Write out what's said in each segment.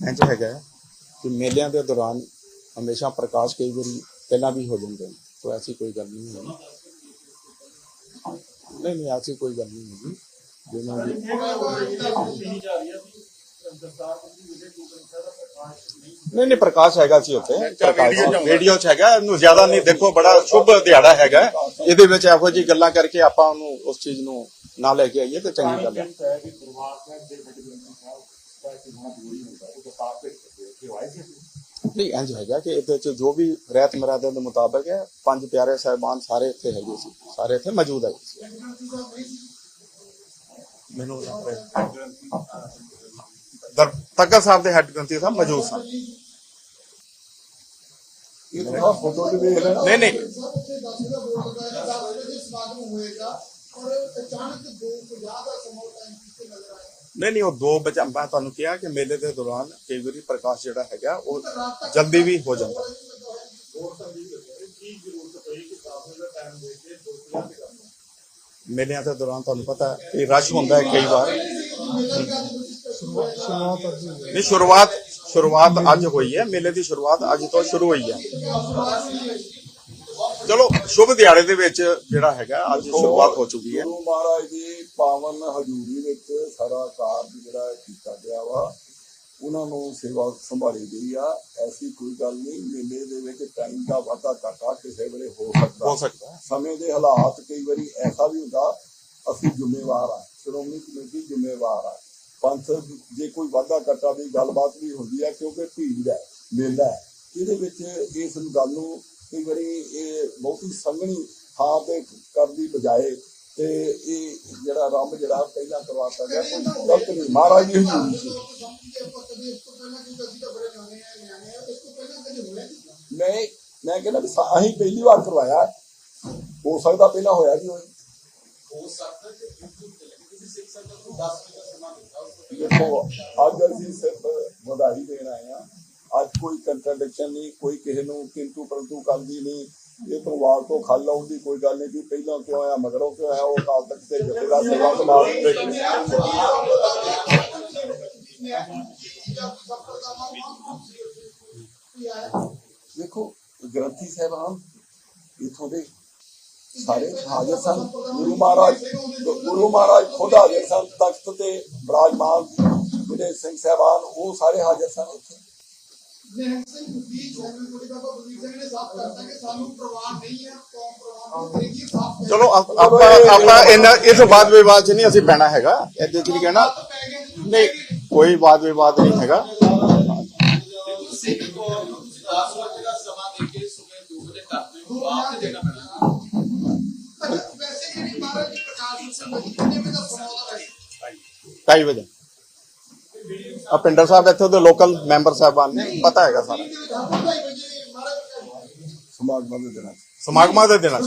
इंज हैगा कि मेलिਆਂ ਦੇ दौरान हमेशा प्रकाश कई बार पहला भी हो जाते हैं, तो ऐसी कोई गल नहीं होगी। नहीं ऐसी कोई गल नहीं होगी। नहीं प्रकाश हैगा सी उत्ते वीडियो च हैगा, ज्यादा नहीं। देखो बड़ा शुभ दिहाड़ा हैगा, ਇਹਦੇ ਵਿੱਚ ਇਹੋ ਜਿਹੀ ਗੱਲਾਂ ਕਰਕੇ ਆਪਾਂ ਉਹਨੂੰ ਉਸ ਚੀਜ਼ ਨੂੰ ਨਾ ਲੈ ਕੇ ਆਈਏ ਤੇ ਚੰਗੀ ਗੱਲ ਹੈ। नहीं इंज है कि ये जो भी रैत मरादे के मुताबिक है, 5 प्यारे साहिबान सारे इतने है, सारे इतने मौजूद है। मैनू तक्कर साहब के हैड ग्रंथी साहब मौजूद सन। नहीं नहीं वो दो बचा मैं तुहानू कहा कि मेले के दौरान कई बार प्रकाश जिहड़ा हैगा वो जल्दी भी हो जाता। मेलिਆਂ के दौरान तुहानू पता है कि रश होंदा है कई बार। नहीं शुरुआत अज हुई है, मेले की शुरुआत अज तो शुरू हुई है। चलो शुभ दिहाड़े दे विच जिहड़ा हैगा अज शुरुआत हो चुकी है। गुरु महाराज दी पावन हजूरी विच सारा कारज जिहड़ा कीता गया वा, उन्हां नूं सेवा संभाली गई आ। ऐसी कोई गल नहीं, मेले दे विच टाइम दा वाधा घाटा किसी वेले हो सकदा। समय दे हालात कई वारी ऐसा भी हुंदा, असीं जिम्मेवार आ, श्रोमणी कमेटी जिम्मेवार आ। पंथ जे कोई वाधा घाटा दी गलबात भी हुंदी है, क्योंकि भीड़ है, मेला है, इहदे विच इस गल नूं कई बारी बहुती संघनी थां ते करन दी बजाए ते जिहड़ा रंभ जिहड़ा पहला करवाता गया, कोई गलत नहीं। महाराज जी हजूरी सी मैं कहना भी असीं पहली बार करवाया, हो सकदा पहला होया भी होए। देखो अज असीं सिर्फ वधाई देण आए हां, अज कोई कंट्राडिक्शन नहीं, कोई किसी नूं किंतु परंतु करदी नहीं। ये तो वाल तो खल आउण दी कोई गल नहीं कि पहला क्यों आया मगरों क्यों आया। वो काल तक से जथेदार सेवा समाज देखो ग्रंथी साहबान इथों दे सारे हाजिर सन। गुरु महाराज खुद हाजिर सन, तख्त ते विराजमान जिहड़े सिंह साहबान वो सारे हाजिर सन। चलो इस वाद विवाद च नहीं असीं पैना हैगा, इहदे च नहीं कहना, नहीं कोई वाद विवाद नहीं हैगा। ढाई बजे पिंडर साहब इत्थों दे लोकल मैंबर साहबान ने पता हैगा सारा। समागमां दे दिनां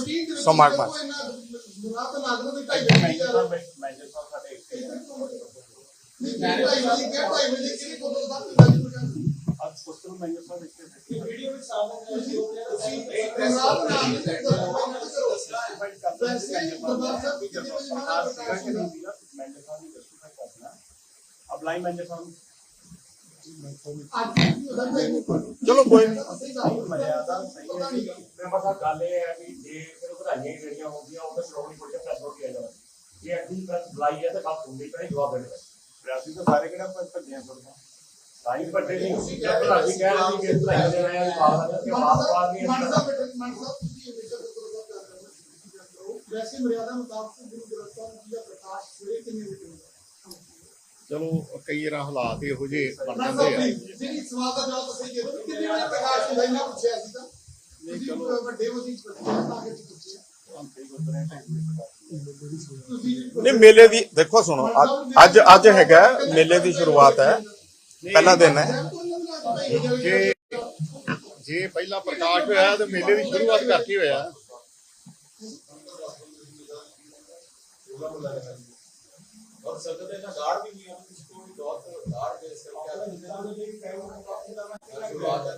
चलो कोई नहीं। चलो कई हालात इहो ਜਿਹੇ बन जाते हैं। नहीं मेले दी देखो सुनो, अज हैगा मेले की शुरुआत है, पहला दिन है। जे पहला प्रकाश होया तो मेले की शुरुआत करके होया। और सकते ना गाड़ भी नहीं है, इसको भी बहुत गाड़ के इसका शुरुआत है।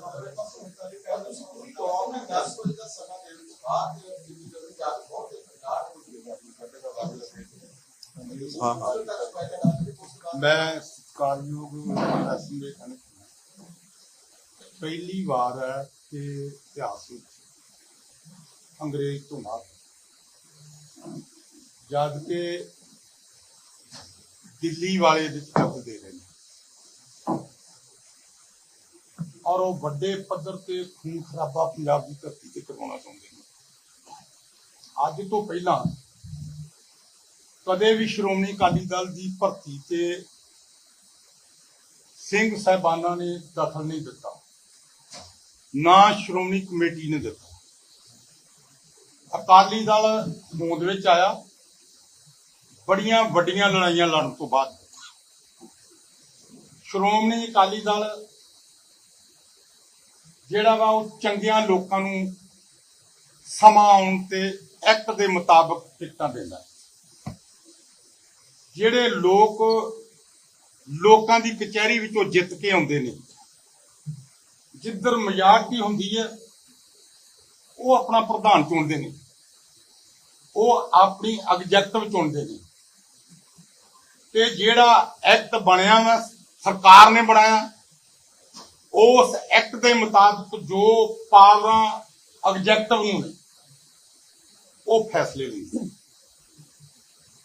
पूरी कौम ने 10 बजे का समय दे दिया, बात ये बहुत गाड़ हो गई। ਹਾਂ ਹਾਂ ਮੈਂ ਸਤਿਕਾਰਯੋਗ ਐਸਐਮਏ ਪਹਿਲੀ ਵਾਰ ਹੈ ਕਿ ਇਤਿਹਾਸ ਵਿੱਚ ਅੰਗਰੇਜ਼ ਤੋਂ ਬਾਅਦ ਜਦ ਕਿ ਦਿੱਲੀ ਵਾਲੇ ਦਿੱਕਤ ਦੇ ਰਹੇ ਨੇ ਔਰ ਉਹ ਵੱਡੇ ਪੱਧਰ ਤੇ ਖੂਨ ਖਰਾਬਾ ਪੰਜਾਬ ਦੀ ਧਰਤੀ ਤੇ ਕਰਵਾਉਣਾ ਚਾਹੁੰਦੇ ਨੇ। ਅੱਜ ਤੋਂ ਪਹਿਲਾਂ ਕਦੇ ਵੀ ਸ਼੍ਰੋਮਣੀ ਅਕਾਲੀ ਦਲ ਦੀ ਭਰਤੀ ਤੇ ਸਿੰਘ ਸਾਹਿਬਾਨਾਂ ਨੇ ਦਖਲ ਨਹੀਂ ਦਿੱਤਾ, ਨਾ ਸ਼੍ਰੋਮਣੀ ਕਮੇਟੀ ਨੇ ਦਿੱਤਾ। ਅਕਾਲੀ ਦਲ ਹੋਂਦ ਵਿੱਚ ਆਇਆ, ਬੜੀਆਂ ਵੱਡੀਆਂ ਲੜਾਈਆਂ ਲੜਨ ਤੋਂ ਬਾਅਦ ਸ਼੍ਰੋਮਣੀ ਅਕਾਲੀ ਦਲ ਜਿਹੜਾ ਵਾ ਉਹ ਚੰਗਿਆਂ ਲੋਕਾਂ ਨੂੰ ਸਮਾਂ ਆਉਣ ਤੇ ਐਕਟ ਦੇ ਮੁਤਾਬਕ ਟਿਕਟਾਂ ਦਿੰਦਾ। ਜਿਹੜੇ ਲੋਕਾਂ ਦੀ ਕਚਹਿਰੀ ਵਿੱਚੋਂ ਜਿੱਤ ਕੇ ਆਉਂਦੇ ਨੇ, ਜਿੱਧਰ ਮੈਜੋਰਟੀ ਹੁੰਦੀ ਹੈ ਉਹ ਆਪਣਾ ਪ੍ਰਧਾਨ ਚੁਣਦੇ ਨੇ, ਉਹ ਆਪਣੀ ਐਗਜ਼ੈਕਟਿਵ ਚੁਣਦੇ ਨੇ ਤੇ ਜਿਹੜਾ ਐਕਟ ਬਣਿਆ ਵਾ ਸਰਕਾਰ ਨੇ ਬਣਾਇਆ, ਉਸ ਐਕਟ ਦੇ ਮੁਤਾਬਕ ਜੋ ਪਾਵਰਾਂ ਐਗਜ਼ੈਕਟਿਵ ਨੂੰ ਨੇ ਉਹ ਫੈਸਲੇ ਲੈਂਦੇ।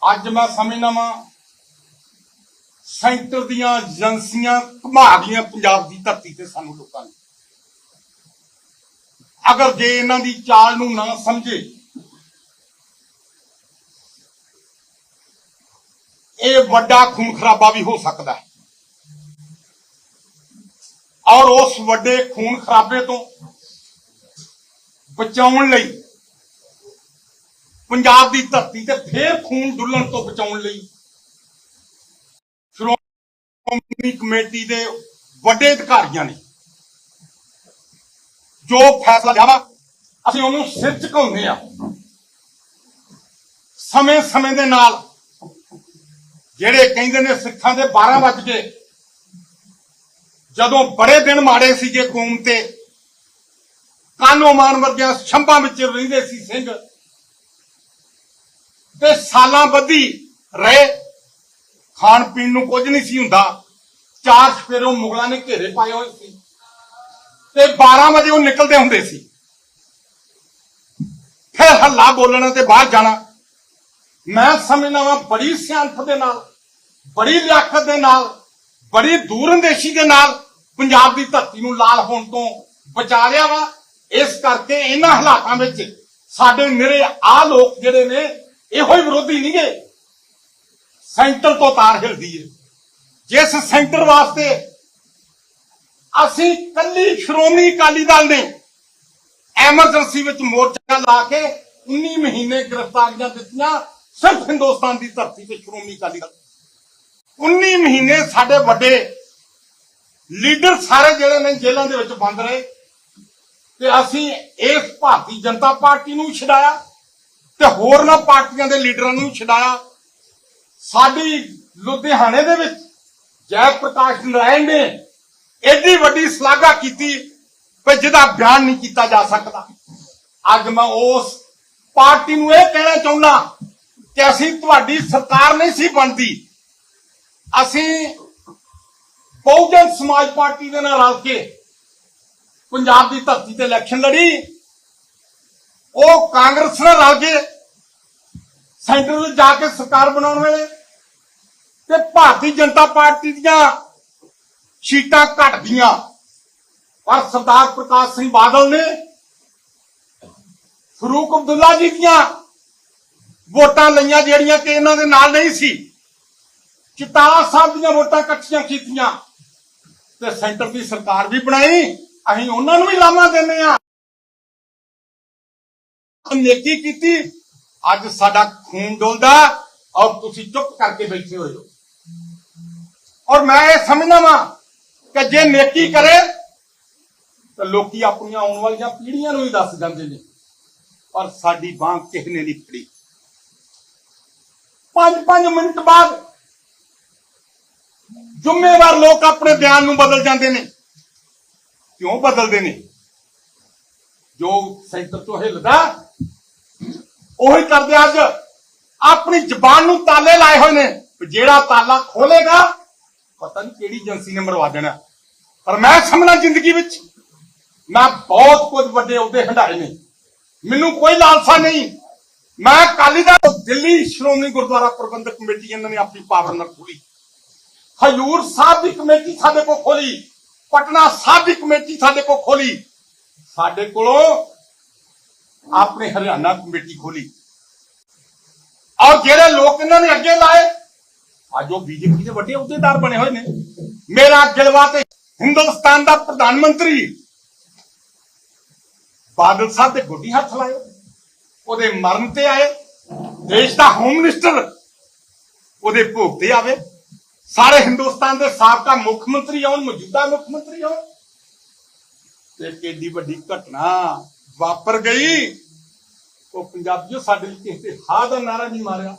ਅੱਜ ਮੈਂ ਸਮਝਦਾ ਵਾਂ ਸੈਂਟਰ ਦੀਆਂ ਏਜੰਸੀਆਂ ਘੁਮਾ ਗਈਆਂ ਪੰਜਾਬ ਦੀ ਧਰਤੀ ਤੇ ਸਾਨੂੰ ਲੋਕਾਂ ਨੇ। ਅਗਰ ਜੇ ਇਹਨਾਂ ਦੀ ਚਾਲ ਨੂੰ ਨਾ ਸਮਝੇ, ਇਹ ਵੱਡਾ ਖੂਨ ਖਰਾਬਾ ਵੀ ਹੋ ਸਕਦਾ ਹੈ ਔਰ ਉਸ ਵੱਡੇ ਖੂਨ ਖਰਾਬੇ ਤੋਂ ਬਚਾਉਣ ਲਈ, ਪੰਜਾਬ ਦੀ ਧਰਤੀ ਤੇ ਫੇਰ ਖੂਨ ਡੁੱਲਣ ਤੋਂ ਬਚਾਉਣ ਲਈ ਸ਼੍ਰੋਮਣੀ ਕਮੇਟੀ ਦੇ ਵੱਡੇ ਅਧਿਕਾਰੀਆਂ ਨੇ ਜੋ ਫੈਸਲਾ ਲਿਆ ਵਾ, ਅਸੀਂ ਉਹਨੂੰ ਸਿਰ ਝੁਕਾਉਂਦੇ ਆ। ਸਮੇਂ ਦੇ ਨਾਲ ਜਿਹੜੇ ਕਹਿੰਦੇ ਨੇ ਸਿੱਖਾਂ ਦੇ 12 ਵੱਜ ਗਏ, ਜਦੋਂ ਬੜੇ ਦਿਨ ਮਾੜੇ ਸੀਗੇ ਕੌਮ ਤੇ, ਕਾਨੋ ਮਾਨ ਵਰਗਿਆਂ ਛੰਭਾਂ ਵਿੱਚ ਰਹਿੰਦੇ ਸੀ ਸਿੰਘ ਤੇ ਸਾਲਾਂ ਬੱਧੀ ਰਹੇ, ਖਾਣ ਪੀਣ ਨੂੰ ਕੁਝ ਨਹੀਂ ਸੀ ਹੁੰਦਾ, 4 ਸਪੇਰੋਂ ਮੁਗਲਾਂ ਨੇ ਘੇਰੇ ਪਾਏ ਹੋਏ ਸੀ ਤੇ 12 ਵਜੇ ਉਹ ਨਿਕਲਦੇ ਹੁੰਦੇ ਸੀ। ਫਿਰ ਹੱਲਾ ਬੋਲਣਾ ਤੇ ਬਾਹਰ ਜਾਣਾ। ਮੈਂ ਸਮਝਦਾ ਵਾਂ ਬੜੀ ਸਿਆਣਪ ਦੇ ਨਾਲ, ਬੜੀ ਲਿਆਕਤ ਦੇ ਨਾਲ, ਬੜੀ ਦੂਰਅੰਦੇਸ਼ੀ ਦੇ ਨਾਲ ਪੰਜਾਬ ਦੀ ਧਰਤੀ ਨੂੰ ਲਾਲ ਹੋਣ ਤੋਂ ਬਚਾ ਲਿਆ ਵਾ। ਇਸ ਕਰਕੇ ਇਹਨਾਂ ਹਾਲਾਤਾਂ ਵਿੱਚ ਸਾਡੇ ਨਿਰੇ ਆ ਲੋਕ ਜਿਹੜੇ ਨੇ ਇਹੋ ਹੀ ਵਿਰੋਧੀ ਨਹੀਂ ਗਏ, ਸੈਂਟਰ ਤੋਂ ਤਾਰ ਹਿਲਦੀ ਹੈ। ਜਿਸ ਸੈਂਟਰ ਵਾਸਤੇ ਅਸੀਂ ਕੱਲੀ ਸ਼੍ਰੋਮਣੀ ਅਕਾਲੀ ਦਲ ਨੇ ਐਮਰਜੈਂਸੀ ਵਿੱਚ ਮੋਰਚਾ ਲਾ ਕੇ 19 ਮਹੀਨੇ ਗ੍ਰਿਫਤਾਰੀਆਂ ਦਿੱਤੀਆਂ, ਸਿਰਫ ਹਿੰਦੁਸਤਾਨ ਦੀ ਧਰਤੀ ਤੇ ਸ਼੍ਰੋਮਣੀ ਅਕਾਲੀ ਦਲ 19 ਮਹੀਨੇ ਸਾਡੇ ਵੱਡੇ ਲੀਡਰ ਸਾਰੇ ਜਿਹੜੇ ਨੇ ਜੇਲ੍ਹਾਂ ਦੇ ਵਿੱਚ ਬੰਦ ਰਹੇ ਤੇ ਅਸੀਂ ਇਸ ਭਾਰਤੀ ਜਨਤਾ ਪਾਰਟੀ ਨੂੰ ਛਡਾਇਆ ਤੇ ਹੋਰਨਾਂ ਪਾਰਟੀਆਂ ਦੇ ਲੀਡਰਾਂ ਨੂੰ ਛਡਾਇਆ। ਸਾਡੀ ਲੁਧਿਆਣੇ ਦੇ ਵਿੱਚ ਜੈ ਪ੍ਰਕਾਸ਼ ਨਾਰਾਇਣ ਨੇ ਏਡੀ ਵੱਡੀ ਸ਼ਲਾਘਾ ਕੀਤੀ ਕਿ ਜਿਹਦਾ ਬਿਆਨ ਨਹੀਂ ਕੀਤਾ ਜਾ ਸਕਦਾ। ਅੱਜ ਮੈਂ ਉਸ ਪਾਰਟੀ ਨੂੰ ਇਹ ਕਹਿਣਾ ਚਾਹੁੰਦਾ ਕਿ ਅਸੀਂ ਤੁਹਾਡੀ ਸਰਕਾਰ ਨਹੀਂ ਸੀ ਬਣਦੀ, ਅਸੀਂ ਬਹੁਜਨ ਸਮਾਜ ਪਾਰਟੀ ਦੇ ਨਾਲ ਰਲ ਕੇ ਪੰਜਾਬ ਦੀ ਧਰਤੀ ਤੇ ਇਲੈਕਸ਼ਨ ਲੜੀ, ਉਹ ਕਾਂਗਰਸ ਨਾਲ ਰਲ ਕੇ ਸੈਂਟਰ ਵਿੱਚ ਜਾ ਕੇ ਸਰਕਾਰ ਬਣਾਉਣ ਵੇਲੇ ਤੇ ਭਾਰਤੀ ਜਨਤਾ ਪਾਰਟੀ ਦੀਆਂ ਸੀਟਾਂ ਘਟ ਗਈਆਂ, ਪਰ ਸਰਦਾਰ ਪ੍ਰਕਾਸ਼ ਸਿੰਘ ਬਾਦਲ ਨੇ ਫਰੂਕ ਅਬਦੁੱਲਾ ਜੀ ਦੀਆਂ ਵੋਟਾਂ ਲਈਆਂ ਜਿਹੜੀਆਂ ਕਿ ਇਹਨਾਂ ਦੇ ਨਾਲ ਨਹੀਂ ਸੀ, ਚਿਤਾਲਾ ਸਾਹਿਬ ਦੀਆਂ ਵੋਟਾਂ ਇਕੱਠੀਆਂ ਕੀਤੀਆਂ ਤੇ ਸੈਂਟਰ ਦੀ ਸਰਕਾਰ ਵੀ ਬਣਾਈ। ਅਸੀਂ ਉਹਨਾਂ ਨੂੰ ਵੀ ਲਾਮਾ ਦਿੰਦੇ ਆ, ਨੇਕੀ ਕੀਤੀ। ਅੱਜ ਸਾਡਾ ਖੂਨ ਡੋਲਦਾ ਔਰ ਤੁਸੀਂ ਚੁੱਪ ਕਰਕੇ ਬੈਠੇ ਹੋਏ ਹੋ। ਔਰ ਮੈਂ ਇਹ ਸਮਝਦਾ ਵਾਂ ਕਿ ਜੇ ਨੇਕੀ ਕਰੇ ਤਾਂ ਲੋਕੀ ਆਪਣੀਆਂ ਆਉਣ ਵਾਲੀਆਂ ਪੀੜ੍ਹੀਆਂ ਨੂੰ ਹੀ ਦੱਸ ਜਾਂਦੇ ਨੇ, ਪਰ ਸਾਡੀ ਬਾਂਹ ਕਿਸੇ ਨੇ ਨਹੀਂ ਫੜੀ। 5-5 ਮਿੰਟ ਬਾਅਦ ਜ਼ਿੰਮੇਵਾਰ ਲੋਕ ਆਪਣੇ ਬਿਆਨ ਨੂੰ ਬਦਲ ਜਾਂਦੇ ਨੇ। ਕਿਉਂ ਬਦਲਦੇ ਨੇ? ਜੋ ਸੈਂਟਰ ਤੋਂ ਹਿੱਲਦਾ ਉਹੀ ਕਰਦੇ। ਅੱਜ ਆਪਣੀ ਜ਼ਬਾਨ ਨੂੰ ਤਾਲੇ ਲਾਏ ਹੋਏ ਨੇ ਜਿਹੜਾ ਤਾਲਾ ਖੋਲੇਗਾ ਪਤਾ ਨਹੀਂ ਕਿਹੜੀ ਏਜੰਸੀ ਨੇ ਮਰਵਾ ਦੇਣਾ। ਪਰ ਮੈਂ ਸਮਝਣਾ ਜ਼ਿੰਦਗੀ ਵਿੱਚ ਮੈਂ ਬਹੁਤ ਕੁਝ ਵੱਡੇ ਅਹੁਦੇ ਹੰਢਾਏ ਨੇ, ਮੈਨੂੰ ਕੋਈ ਲਾਲਸਾ ਨਹੀਂ। ਮੈਂ ਅਕਾਲੀ ਦਲ ਦਿੱਲੀ ਸ਼੍ਰੋਮਣੀ ਗੁਰਦੁਆਰਾ ਪ੍ਰਬੰਧਕ ਕਮੇਟੀ ਇਹਨਾਂ ਨੇ ਆਪਣੀ ਪਾਵਰ ਨਾਲ ਖੋਲੀ, ਹਜੂਰ ਸਾਹਿਬ ਦੀ ਕਮੇਟੀ ਸਾਡੇ ਕੋਲ ਖੋਲੀ, ਪਟਨਾ ਸਾਹਿਬ ਦੀ ਕਮੇਟੀ ਸਾਡੇ ਕੋਲ ਖੋਲੀ, ਸਾਡੇ ਕੋਲੋਂ ਆਪਣੇ ਹਰਿਆਣਾ ਕਮੇਟੀ ਖੋਲੀ। ਔਰ ਜਿਹੜੇ ਲੋਕ ਇਹਨਾਂ ਨੇ ਅੱਗੇ ਲਾਏ ਅੱਜ ਉਹ ਬੀਜੇਪੀ ਦੇ ਵੱਡੇ ਅਹੁਦੇਦਾਰ ਬਣੇ ਹੋਏ ਨੇ। ਮੇਰਾ ਗਿਲਵਾ ਤੇ ਹਿੰਦੁਸਤਾਨ ਦਾ ਪ੍ਰਧਾਨ ਮੰਤਰੀ ਬਾਦਲ ਸਾਹਿਬ ਦੇ ਗੋਡੀ ਹੱਥ ਲਾਏ, ਉਹਦੇ ਮਰਨ ਤੇ ਆਏ। ਦੇਸ਼ ਦਾ ਹੋਮ ਮਿਨਿਸਟਰ ਉਹਦੇ ਭੋਗ ਤੇ ਆਵੇ। ਸਾਰੇ ਹਿੰਦੁਸਤਾਨ ਦੇ ਸਾਬਕਾ ਮੁੱਖ ਮੰਤਰੀ ਆਉਣ, ਮੌਜੂਦਾ ਮੁੱਖ ਮੰਤਰੀ ਆਉਣ, ਤੇ ਕਿੰਨੀ ਵੱਡੀ ਘਟਨਾ ਵਾਪਰ ਗਈ। ਉਹ ਪੰਜਾਬੀਓ ਸਾਡੇ ਲਈ ਕਿਸੇ ਤੇ ਹਾਂ ਦਾ ਨਾਰਾ ਨਹੀਂ ਮਾਰਿਆ।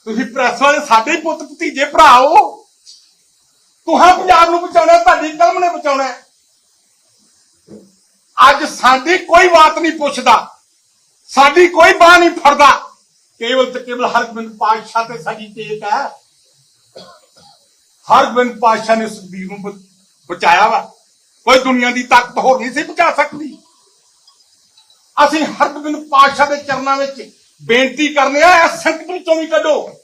ਤੁਸੀਂ ਪ੍ਰੈਸ ਵਾਲੇ ਸਾਡੇ ਹੀ ਪੁੱਤ ਭਤੀਜੇ ਭਰਾ ਹੋ, ਤੁਹਾਂ ਪੰਜਾਬ ਨੂੰ ਬਚਾਉਣਾ, ਤੁਹਾਡੀ ਕਲਮ ਨੇ ਬਚਾਉਣਾ। ਅੱਜ ਸਾਡੀ ਕੋਈ ਬਾਤ ਨਹੀਂ ਪੁੱਛਦਾ, ਸਾਡੀ ਕੋਈ ਬਾਹ ਨਹੀਂ ਫੜਦਾ। ਕੇਵਲ ਤੇ ਕੇਵਲ ਹਰਗੋਬਿੰਦ ਪਾਤਸ਼ਾਹ ਤੇ ਸਾਡੀ ਟੇਕ ਹੈ। ਹਰਗੋਬਿੰਦ ਪਾਤਸ਼ਾਹ ਨੇ ਸੁਖਬੀਰ ਨੂੰ ਬਚਾਇਆ ਵਾ, ਕੋਈ ਦੁਨੀਆ ਦੀ ਤਾਕਤ ਹੋਰ ਨਹੀਂ ਸੀ ਬਚਾ ਸਕਦੀ। ਅਸੀਂ ਹਰਗੋਬਿੰਦ ਪਾਤਸ਼ਾਹ ਦੇ ਚਰਨਾਂ ਵਿੱਚ ਬੇਨਤੀ ਕਰਨੇ ਆ, ਇਸ ਸੰਕਟ ਵਿੱਚੋਂ ਵੀ ਕੱਢੋ।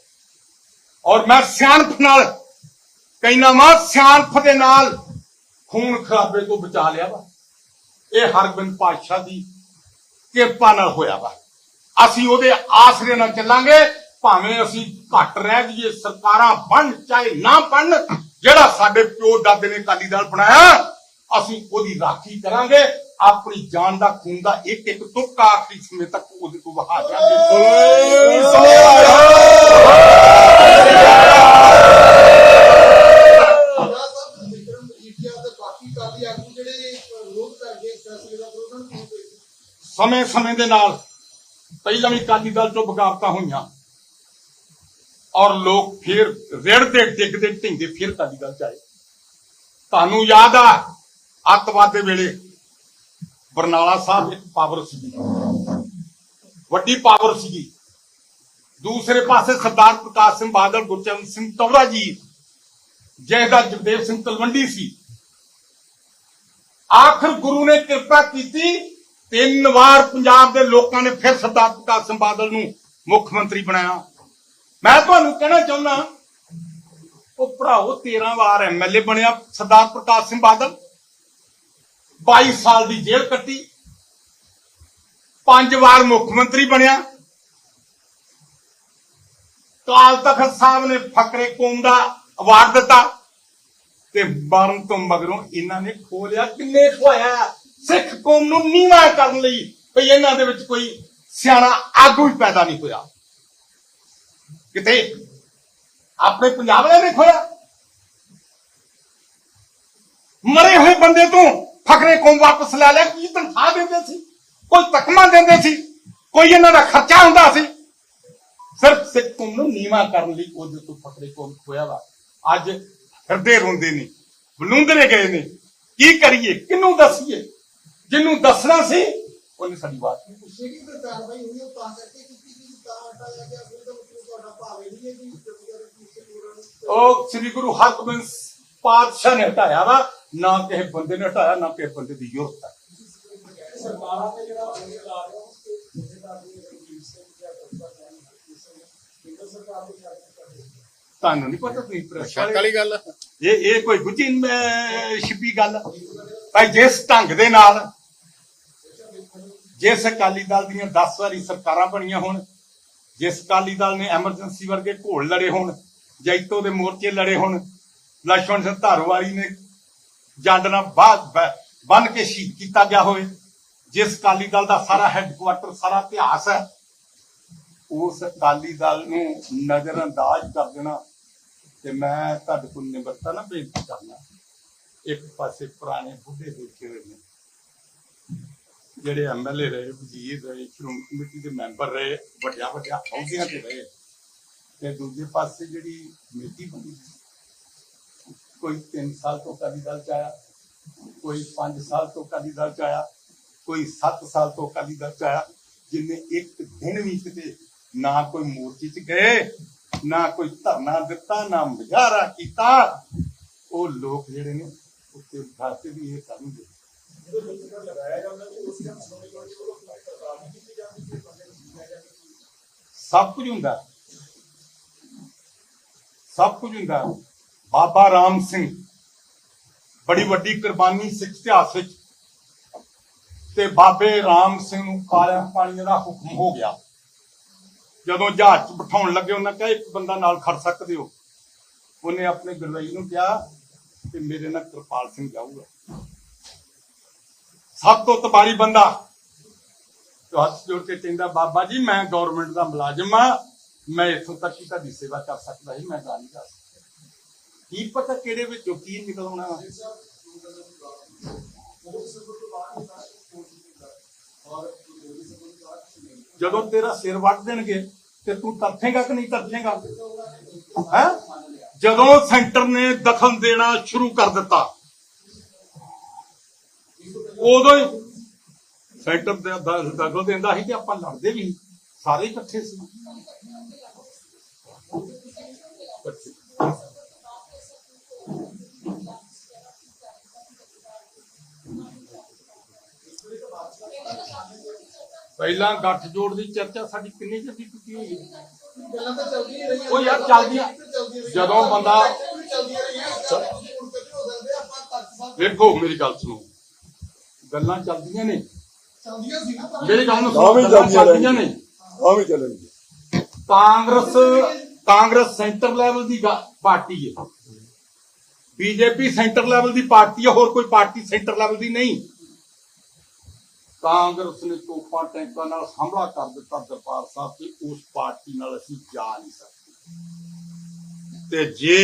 ਔਰ ਮੈਂ ਸਿਆਣਪ ਨਾਲ ਕਹਿਣਾ ਵਾ, ਸਿਆਣਪ ਦੇ ਨਾਲ ਖੂਨ ਖਰਾਬੇ ਤੋਂ ਬਚਾ ਲਿਆ ਵਾ। ਇਹ ਹਰਗੋਬਿੰਦ ਪਾਤਸ਼ਾਹ ਦੀ ਕਿਰਪਾ ਨਾਲ ਹੋਇਆ ਵਾ। ਅਸੀਂ ਉਹਦੇ ਆਸਰੇ ਨਾਲ ਚੱਲਾਂਗੇ, ਭਾਵੇਂ ਅਸੀਂ ਘੱਟ ਰਹਿ ਜਾਈਏ, ਸਰਕਾਰਾਂ ਬਣ ਚਾਹੇ ਨਾ ਬਣ। ਜਿਹੜਾ ਸਾਡੇ ਪਿਓ ਦਾਦੇ ਨੇ ਅਕਾਲੀ ਦਲ ਬਣਾਇਆ, ਅਸੀਂ ਉਹਦੀ ਰਾਖੀ ਕਰਾਂਗੇ। ਆਪਣੀ ਜਾਨ ਦਾ ਖੂਨ ਦਾ ਇੱਕ ਇੱਕ ਤੁਪਕਾ ਆਖਰੀ ਸਮੇਂ ਤੱਕ ਉਹਦੇ ਤੋਂ ਵਹਾ ਦਿਆਂਗੇ। ਸਮੇਂ ਦੇ ਨਾਲ ਪਹਿਲਾਂ ਵੀ ਅਕਾਲੀ ਦਲ ਚੋਂ ਬਗਾਵਤਾਂ ਹੋਈਆਂ ਔਰ ਲੋਕ ਫਿਰ ਰਿੜਦੇ ਡਿੱਗਦੇ ਢਿੰਦੇ ਫਿਰ ਅਕਾਲੀ ਦਲ ਚ ਆਏ। ਤੁਹਾਨੂੰ ਯਾਦ ਆ ਅੱਤਵਾਦ ਦੇ ਵੇਲੇ ਬਰਨਾਲਾ ਸਾਹਿਬ ਇੱਕ ਪਾਵਰ ਸੀਗੀ, ਵੱਡੀ ਪਾਵਰ ਸੀਗੀ। ਦੂਸਰੇ ਪਾਸੇ ਸਰਦਾਰ ਪ੍ਰਕਾਸ਼ ਸਿੰਘ ਬਾਦਲ, ਗੁਰਚਰਨ ਸਿੰਘ ਤੌੜਾ ਜੀ, ਜਿਹਦਾ ਜਗਦੇਵ ਸਿੰਘ ਤਲਵੰਡੀ ਸੀ। ਆਖਰ ਗੁਰੂ ਨੇ ਕਿਰਪਾ ਕੀਤੀ, 3 ਵਾਰ ਪੰਜਾਬ ਦੇ ਲੋਕਾਂ ਨੇ ਫਿਰ ਸਰਦਾਰ ਪ੍ਰਕਾਸ਼ ਸਿੰਘ ਬਾਦਲ ਨੂੰ ਮੁੱਖ ਮੰਤਰੀ ਬਣਾਇਆ। ਮੈਂ ਤੁਹਾਨੂੰ ਕਹਿਣਾ ਚਾਹੁੰਦਾ, ਉਹ ਭਰਾਓ 13 ਵਾਰ ਐਮਐਲਏ ਬਣਿਆ ਸਰਦਾਰ ਪ੍ਰਕਾਸ਼ ਸਿੰਘ ਬਾਦਲ, 22 ਸਾਲ ਦੀ ਜੇਲ੍ਹ ਕੱਟੀ, 5 ਵਾਰ ਮੁੱਖ ਮੰਤਰੀ ਬਣਿਆ। ਅਕਾਲ ਤਖਤ ਸਾਹਿਬ ਨੇ ਫਕਰੇ ਕੌਮ ਦਾ ਅਵਾਰਡ ਦਿੱਤਾ ਤੇ ਮਰਨ ਤੋਂ ਮਗਰੋਂ ਇਹਨਾਂ ਨੇ ਖੋਲਿਆ। ਕਿੰਨੇ ਖਵਾਇਆ ਸਿੱਖ ਕੌਮ ਨੂੰ ਨੀਵਾਂ ਕਰਨ ਲਈ, ਭਈ ਇਹਨਾਂ ਦੇ ਵਿੱਚ ਕੋਈ ਸਿਆਣਾ ਆਗੂ ਹੀ ਪੈਦਾ ਨਹੀਂ ਹੋਇਆ। ਕਿਤੇ ਆਪਣੇ ਪੰਜਾਬ ਵਾਲਿਆਂ ਨੇ ਖੋਇਆ। ਮਰੇ ਹੋਏ ਬੰਦੇ ਤੋਂ ਫਕਰੇ ਕੌਮ ਵਾਪਸ ਲੈ ਲਿਆ। ਕੋਈ ਤਨਖਾਹ ਦਿੰਦੇ ਸੀ, ਕੋਈ ਤਕਮਾ ਦਿੰਦੇ ਸੀ, ਕੋਈ ਇਹਨਾਂ ਦਾ ਖਰਚਾ ਹੁੰਦਾ ਸੀ। ਸਿਰਫ ਸਿੱਖ ਕੌਮ ਨੂੰ ਨੀਵਾਂ ਕਰਨ ਲਈ ਉਹਦੇ ਤੋਂ ਫਕਰੇ ਕੌਮ ਖੋਇਆ ਵਾ। ਅੱਜ ਹਿਰਦੇ ਰੋਂਦੇ ਨੇ, ਬਲੂੰਦਰੇ ਗਏ ਨੇ। ਕੀ ਕਰੀਏ, ਕਿਹਨੂੰ ਦੱਸੀਏ? ਜਿਹਨੂੰ ਦੱਸਣਾ ਸੀ ਉਹਨੇ ਸਾਡੀ ਬਾਤ ਨਹੀਂ ਪੁੱਛੀ। ਉਹ ਸ੍ਰੀ ਗੁਰੂ ਹਰਗੋਬਿੰਦ ਪਾਤਸ਼ਾਹ ਨੇ ਹਟਾਇਆ ਵਾ, ਨਾ ਕਿਸੇ ਬੰਦੇ ਨੇ ਹਟਾਇਆ, ਨਾ ਕਿਸੇ ਬੰਦੇ ਦੀ ਜ਼ਰੂਰਤ ਹੈ। ਤੁਹਾਨੂੰ ਨਹੀਂ ਪਤਾ, ਤੁਸੀਂ ਪ੍ਰੈਸ ਵਾਲੀ ਗੱਲ, ਇਹ ਕੋਈ ਗੁੱਝੀ ਛਿਪੀ ਗੱਲ ਭਾਈ। ਜਿਸ ਢੰਗ ਦੇ ਨਾਲ ਜਿਸ ਅਕਾਲੀ ਦਲ ਦੀਆਂ 10 ਵਾਰੀ ਸਰਕਾਰਾਂ ਬਣੀਆਂ ਹੋਣ, ਜਿਸ ਅਕਾਲੀ ਦਲ ਨੇ ਐਮਰਜੈਂਸੀ ਵਰਗੇ ਘੋਲ ਲੜੇ ਹੋਣ, ਜੈਤੋ ਦੇ ਮੋਰਚੇ ਲੜੇ ਹੋਣ, ਲਛਮਣ ਸਿੰਘ ਧਾਰੋਵਾਲੀ ਨੇ ਜੰਡ ਨਾਲ ਬੰਨ ਕੇ ਸ਼ਹੀਦ ਕੀਤਾ ਗਿਆ ਹੋਵੇ, ਜਿਸ ਅਕਾਲੀ ਦਲ ਦਾ ਸਾਰਾ ਹੈੱਡਕੁਆਟਰ, ਸਾਰਾ ਇਤਿਹਾਸ ਹੈ, ਉਸ ਅਕਾਲੀ ਦਲ ਨੂੰ ਨਜ਼ਰਅੰਦਾਜ਼ ਕਰ ਦੇਣਾ। ਤੇ ਮੈਂ ਤੁਹਾਡੇ ਕੋਲ ਨਿਮਰਤਾ ਨਾਲ ਬੇਨਤੀ ਕਰਨਾ, ਇੱਕ ਪਾਸੇ ਪੁਰਾਣੇ ਬੁੱਢੇ ਬੈਠੇ ਹੋਏ ਨੇ, ਜਿਹੜੇ ਐਮਐਲਏ ਰਹੇ, ਵਜ਼ੀਰ ਰਹੇ, ਸ਼੍ਰੋਮਣੀ ਕਮੇਟੀ ਦੇ ਮੈਂਬਰ ਰਹੇ, ਵੱਡਿਆਂ ਅਹੁਦਿਆਂ ਤੇ ਰਹੇ, ਤੇ ਦੂਜੇ ਪਾਸੇ ਜਿਹੜੀ ਕਮੇਟੀ ਬਣੀ, ਕੋਈ 3 ਸਾਲ ਤੋਂ ਅਕਾਲੀ ਦਲ ਚ ਆਇਆ, ਕੋਈ 5 ਸਾਲ ਤੋਂ ਅਕਾਲੀ ਦਲ ਚ ਆਇਆ, ਕੋਈ 7 ਸਾਲ ਤੋਂ ਅਕਾਲੀ ਦਲ ਚ ਆਇਆ, ਜਿੰਨੇ ਇੱਕ ਦਿਨ ਵੀ ਕਿਤੇ ਨਾ ਕੋਈ ਮੂਰਤੀ 'ਚ ਗਏ, ਨਾ ਕੋਈ ਧਰਨਾ ਦਿੱਤਾ, ਨਾ ਮੁਜ਼ਾਹਰਾ ਕੀਤਾ। ਉਹ ਲੋਕ ਜਿਹੜੇ ਨੇ ਉੱਤੇ ਉਠਾਤੇ ਵੀ ਇਹ ਕਰਨਗੇ। ਸਭ ਕੁਝ ਹੁੰਦਾ, ਸਭ ਕੁਝ ਹੁੰਦਾ। ਬਾਬਾ ਰਾਮ ਸਿੰਘ ਬੜੀ ਵੱਡੀ ਕੁਰਬਾਨੀ ਸਿੱਖ ਇਤਿਹਾਸ ਵਿੱਚ, ਤੇ ਬਾਬੇ ਰਾਮ ਸਿੰਘ ਨੂੰ ਕਾਲਿਆਂ ਪਾਣੀਆਂ ਦਾ ਹੁਕਮ ਹੋ ਗਿਆ। ਜਦੋਂ ਜਹਾਜ਼ 'ਚ ਬਿਠਾਉਣ ਲੱਗੇ ਉਹਨਾਂ ਕਿਹਾ ਇੱਕ ਬੰਦਾ ਨਾਲ ਖੜ ਸਕਦੇ ਹੋ। ਉਹਨੇ ਆਪਣੇ ਗਰਵਈ ਨੂੰ ਕਿਹਾ ਕਿ ਮੇਰੇ ਨਾਲ ਕਿਰਪਾਲ ਸਿੰਘ ਜਾਊਗਾ, ਸਭ ਤੋਂ ਤਬਾਰੀ ਬੰਦਾ। ਤੇ ਹੱਥ ਜੋੜ ਕੇ ਕਹਿੰਦਾ ਬਾਬਾ ਜੀ ਮੈਂ ਗਵਰਨਮੈਂਟ ਦਾ ਮੁਲਾਜ਼ਮ ਆ, ਮੈਂ ਇੱਥੋਂ ਤੱਕ ਹੀ ਤੁਹਾਡੀ ਸੇਵਾ ਕਰ ਸਕਦਾ ਸੀ, ਮੈਂ ਗੱਲ ਨਹੀਂ ਕਰ ਸਕਦਾ। ਕੀ ਪਤਾ ਕਿਹੜੇ ਵਿੱਚੋਂ ਕੀ ਨਿਕਲ ਆਉਣਾ। ਜਦੋਂ ਤੇਰਾ ਸਿਰ ਵੱਢ ਦੇਣਗੇ ਤੇ ਤੂੰ ਤਰਸੇਂਗਾ ਕਿ ਨਹੀਂ ਤਰਸੇਂਗਾ? ਹੈ ਜਦੋਂ ਸੈਂਟਰ ਨੇ ਦਖਲ ਦੇਣਾ ਸ਼ੁਰੂ ਕਰ ਦਿੱਤਾ, ਉਦੋਂ ਹੀ ਸੈਂਟਰ ਦਖਲ ਦਿੰਦਾ ਸੀ ਤੇ ਆਪਾਂ ਲੜਦੇ ਵੀ ਸਾਰੇ ਇਕੱਠੇ ਸੀ। ਪਹਿਲਾਂ ਗੱਠਜੋੜ ਦੀ ਚਰਚਾ ਸਾਡੀ ਕਿੰਨੀ ਜਲਦੀ ਕੀਤੀ ਹੋਈ ਹੈ। ਉਹ ਯਾਰ ਚੱਲਦੀ ਜਦੋਂ ਬੰਦਾ ਵੇਖੋ, ਮੇਰੀ ਗੱਲ ਸੁਣੋ, ਗੱਲਾਂ ਚੱਲਦੀਆਂ ਨੇ, ਮੇਰੀ ਗੱਲ ਨੂੰ ਚੱਲਦੀਆਂ ਨੇ। ਕਾਂਗਰਸ ਸੈਂਟਰ ਲੈਵਲ ਦੀ ਪਾਰਟੀ ਹੈ, ਬੀਜੇਪੀ ਸੈਂਟਰ ਲੈਵਲ ਦੀ ਪਾਰਟੀ ਹੈ, ਹੋਰ ਕੋਈ ਪਾਰਟੀ ਸੈਂਟਰ ਲੈਵਲ ਦੀ ਨਹੀਂ। ਕਾਂਗਰਸ ਨੇ ਤੋਪਾਂ ਟੈਂਕਾਂ ਨਾਲ ਹਮਲਾ ਕਰ ਦਿੱਤਾ ਦਰਬਾਰ ਸਾਹਿਬ ਤੇ ਉਸ ਪਾਰਟੀ ਨਾਲ ਅਸੀਂ ਜਾ ਨਹੀਂ ਸਕਦੇ। ਤੇ ਜੇ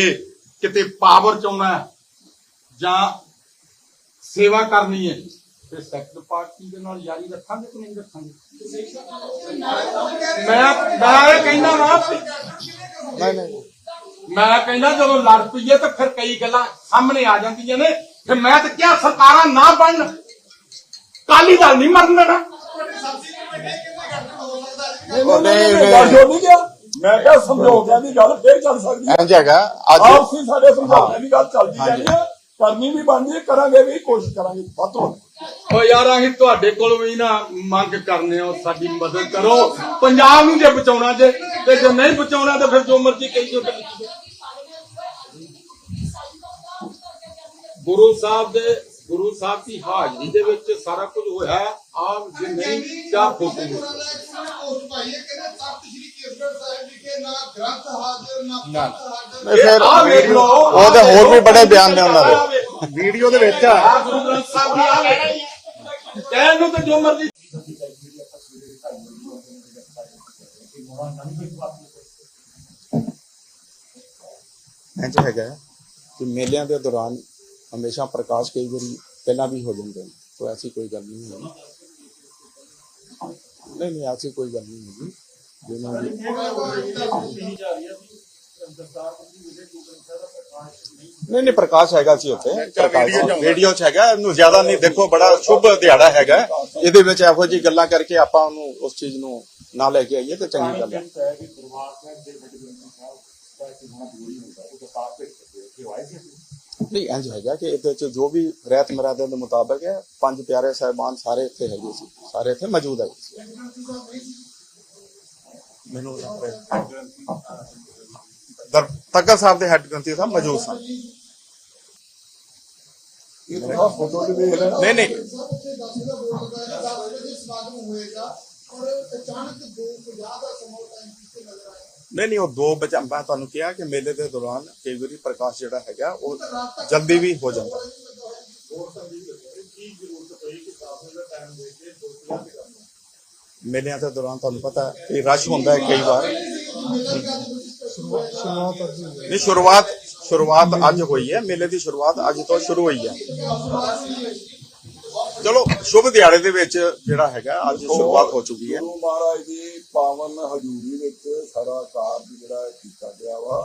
ਕਿਤੇ ਪਾਵਰ ਚ ਆਉਣਾ ਜਾਂ ਸੇਵਾ ਕਰਨੀ ਹੈ ਤੇ ਸੈਕਟਰ ਪਾਰਟੀ ਦੇ ਨਾਲ ਯਾਰੀ ਰੱਖਾਂਗੇ ਕਿ ਨਹੀਂ ਰੱਖਾਂਗੇ? ਮੈਂ ਕਹਿੰਦਾ ਜਦੋਂ ਲੜ ਪਈਏ ਤਾਂ ਫਿਰ ਕਈ ਗੱਲਾਂ ਸਾਹਮਣੇ ਆ ਜਾਂਦੀਆਂ ਨੇ। ਫਿਰ ਮੈਂ ਤਾਂ ਕਿਹਾ ਸਰਕਾਰਾਂ ਨਾ ਬਣਨ, ਕਾਲੀ ਦਲ ਨਹੀਂ ਮਰਨ ਦੇਣਾ। ਮੈਂ ਕਿਹਾ ਸਮਝੌਤਿਆਂ ਦੀ ਗੱਲ ਫੇਰ ਚੱਲ ਸਕਦੀ ਹੈ। ਆਪਸੀ ਸਾਡੇ ਸਮਝੌਤਿਆਂ ਦੀ ਗੱਲ ਚੱਲਦੀ ਰਹੀ ਹੈ, ਕਰਨੀ ਵੀ ਬਣਦੀ ਹੈ, ਕਰਾਂਗੇ ਵੀ, ਕੋਸ਼ਿਸ਼ ਕਰਾਂਗੇ ਵੱਧ ਤੋਂ ਵੱਧ। ਓ ਯਾਰ ਅਸੀਂ ਤੁਹਾਡੇ ਕੋਲ ਵੀ ਨਾ ਮੰਗ ਕਰਨੇ ਹੋ, ਸਾਡੀ ਮਦਦ ਕਰੋ। ਪੰਜਾਬ ਨੂੰ ਜੇ ਬਚਾਉਣਾ ਜੇ, ਤੇ ਜੇ ਨਹੀਂ ਬਚਾਉਣਾ ਤਾਂ ਫਿਰ ਜੋ ਮਰਜ਼ੀ ਕਹੀ ਜੋ। ਗੁਰੂ ਸਾਹਿਬ ਦੀ ਹਾਜ਼ਰੀ ਦੇ ਵਿੱਚ ਸਾਰਾ ਕੁਝ ਹੋਇਆ। ਆਪ ਜੇ ਨਹੀਂ ਕਿਆ ਫੋਟੋ ਉਹਦੇ ਹੋਰ ਵੀ ਬੜੇ ਬਿਆਨ ਨੇ ਉਹਨਾਂ ਦੇ ਵੀਡੀਓ ਦੇ ਵਿੱਚ। ਗੁਰੂ ਗ੍ਰੰਥ ਸਾਹਿਬ ਦੀ ਆ ਕਹਿਣ ਨੂੰ ਤੇ ਜੋ ਮਰਜ਼ੀ। ਇੰਝ ਹੈਗਾ ਕਿ ਮੇਲਿਆਂ ਦੇ ਦੌਰਾਨ ਹਮੇਸ਼ਾ ਪ੍ਰਕਾਸ਼ ਕਈ ਵਾਰੀ ਪਹਿਲਾਂ ਵੀ ਹੋ ਜਾਂਦੇ ਨੇ, तो ऐसी कोई गल नहीं होगी। नहीं ऐसी कोई गल नहीं होगी। नहीं प्रकाश हैगा सी उत्ते वीडियो च हैगा, ज्यादा नहीं देखो, बड़ा शुभ दिहाड़ा हैगा, इहदे विच इहो जी गल्लां करके आपां नूं उस चीज नूं ना लेके आईए तो चंगी गल है। नहीं इंज है कि इहदे जो भी रहत मर्यादा के मुताबिक है, 5 प्यारे साहिबान सारे इत्थे हैगे सी, सारे इत्थे मौजूद है। मैनूं तक्का साहब के हैड ग्रंथी साहब मौजूद सन। नहीं नहीं वो दो बचा मैं तुहानूं कहा कि मेले के दौरान कई बार प्रकाश जिहड़ा हैगा वो जल्दी भी हो जाता। मेलिਆਂ के दौरान तुहानूं पता है कि रश होंदा है कई बार। नहीं शुरुआत अज हुई है, मेले की शुरुआत अज तो शुरू हुई है। चलो शुभ दिहाड़े दे विच जिहड़ा हैगा अज शुरुआत हो चुकी है। गुरु महाराज की पावन हजूरी विच सारा कार्ज जिहड़ा कीता गया वा,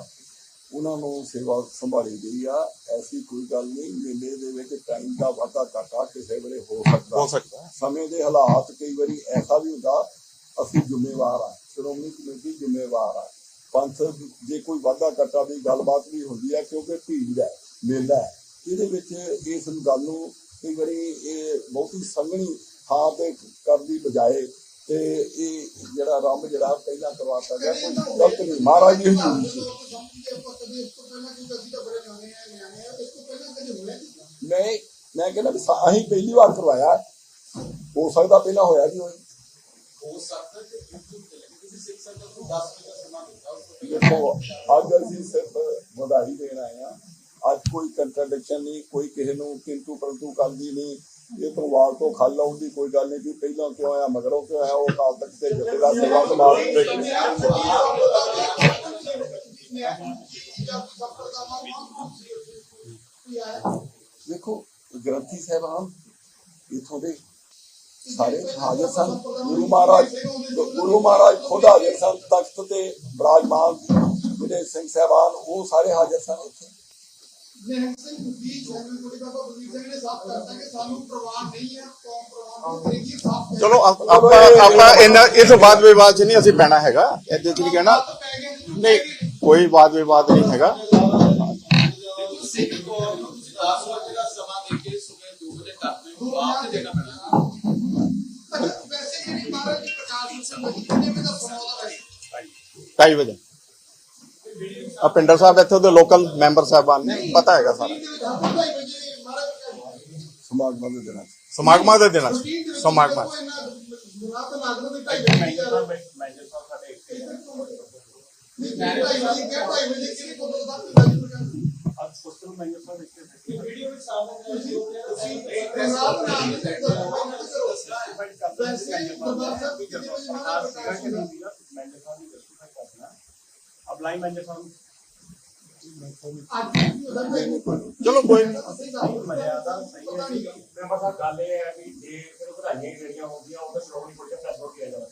उन्हां नूं सेवा संभाली गई आ। ऐसी कोई गल नहीं, मेले दे विच टाइम दा वाधा घाटा किसी वेले हो सकदा है। समय दे हालात कई बारी ऐसा भी हुंदा, असीं जिम्मेवार आ, ਸ਼੍ਰੋਮਣੀ ਕਮੇਟੀ ਜ਼ਿੰਮੇਵਾਰ ਆ। ਪੰਥ ਜੇ ਕੋਈ ਵਾਧਾ ਘਾਟਾ ਦੀ ਗੱਲਬਾਤ ਵੀ ਹੁੰਦੀ ਹੈ, ਕਿਉਂਕਿ ਭੀੜ ਹੈ, ਮੇਲਾ ਹੈ, ਇਹਦੇ ਵਿੱਚ ਇਸ ਗੱਲ ਨੂੰ ਕਈ ਵਾਰੀ ਇਹ ਬਹੁਤੀ ਸੰਘਣੀ ਥਾਂ ਤੇ ਕਰਨ ਦੀ ਬਜਾਏ ਤੇ ਇਹ ਜਿਹੜਾ ਆਰੰਭ ਜਿਹੜਾ ਪਹਿਲਾਂ ਕਰਵਾਤਾ ਗਿਆ, ਕੋਈ ਗਲਤ ਨਹੀਂ, ਮਹਾਰਾਜ ਦੀ ਹਜ਼ੂਰੀ ਸੀ। ਮੈਂ ਕਹਿੰਦਾ ਵੀ ਅਸੀਂ ਪਹਿਲੀ ਵਾਰ ਕਰਵਾਇਆ, ਹੋ ਸਕਦਾ ਪਹਿਲਾਂ ਹੋਇਆ ਵੀ ਹੋਏ। ਦੇਖੋ ਅੱਜ ਅਸੀਂ ਸਿਰਫ ਵਧਾਈ ਦੇਣ ਆਏ ਹਾਂ। ਅੱਜ ਕੋਈ ਕੰਟਰਡਿਕਸ਼ਨ ਨਹੀਂ, ਕੋਈ ਕਿਸੇ ਨੂੰ ਕਿੰਤੂ ਪਰੰਤੂ ਕਰਦੀ ਨਹੀਂ, ਇਹ ਤੋਂ ਵਾਲ ਤੋਂ ਖੱਲ ਲਾਉਣ ਦੀ ਕੋਈ ਗੱਲ ਨਹੀਂ ਕਿ ਪਹਿਲਾਂ ਕਿਉਂ ਆਇਆ ਮਗਰੋਂ ਕਿਉਂ ਆਇਆ। ਉਹ ਅਕਾਲ ਤਖਤ ਤੇ ਜਥੇਦਾਰ ਸੇਵਾ ਸਮਾਜ ਦੇਖੋ ਗ੍ਰੰਥੀ ਸਾਹਿਬਾਨ ਇੱਥੋਂ ਦੇ ਸਾਰੇ ਹਾਜ਼ਰ ਸਨ। ਗੁਰੂ ਮਹਾਰਾਜ ਖੁਦ ਹਾਜ਼ਰ ਸਨ, ਤਖਤ ਤੇ ਬਿਰਾਜਮਾਨ ਜਿਹੜੇ ਸਿੰਘ ਸਾਹਿਬਾਨ ਉਹ ਸਾਰੇ ਹਾਜ਼ਰ ਸਨ ਉੱਥੇ। ਚਲੋ ਆਪਾਂ ਇਹਨਾਂ ਇਸ ਵਾਦ ਵਿਵਾਦ 'ਚ ਨਹੀਂ ਅਸੀਂ ਪੈਣਾ ਹੈਗਾ, ਇਹਦੇ 'ਚ ਨਹੀਂ ਕਹਿਣਾ, ਨਹੀਂ ਕੋਈ ਵਾਦ ਵਿਵਾਦ ਨਹੀਂ ਹੈਗਾ। ਢਾਈ ਵਜੇ ਪਿੰਡਰ ਸਾਹਿਬ ਇੱਥੋਂ ਦੇ ਲੋਕਲ ਮੈਂਬਰ ਸਾਹਿਬਾਨ ਨੇ, ਪਤਾ ਹੈਗਾ ਸਾਰਾ। ਸਮਾਗਮਾਂ ਦੇ ਦਿਨਾਂ ਸਮਾਗਮਾਂ ਦੇ ਦਿਨਾਂ ਸਮਾਗਮਾਂ ਚਲੋ ਕੋਈ ਨਹੀਂ। ਗੱਲ ਇਹ ਹੈ ਵੀ ਜੇ ਵਧਾਈਆਂ ਜਿਹੜੀਆਂ ਹੁੰਦੀਆਂ ਉਹ ਤਾਂ ਸ਼੍ਰੋਮਣੀ ਕਮੇਟੀ ਦਾ ਫੈਸਲਾ ਕੀਤਾ ਜਾਣਾ।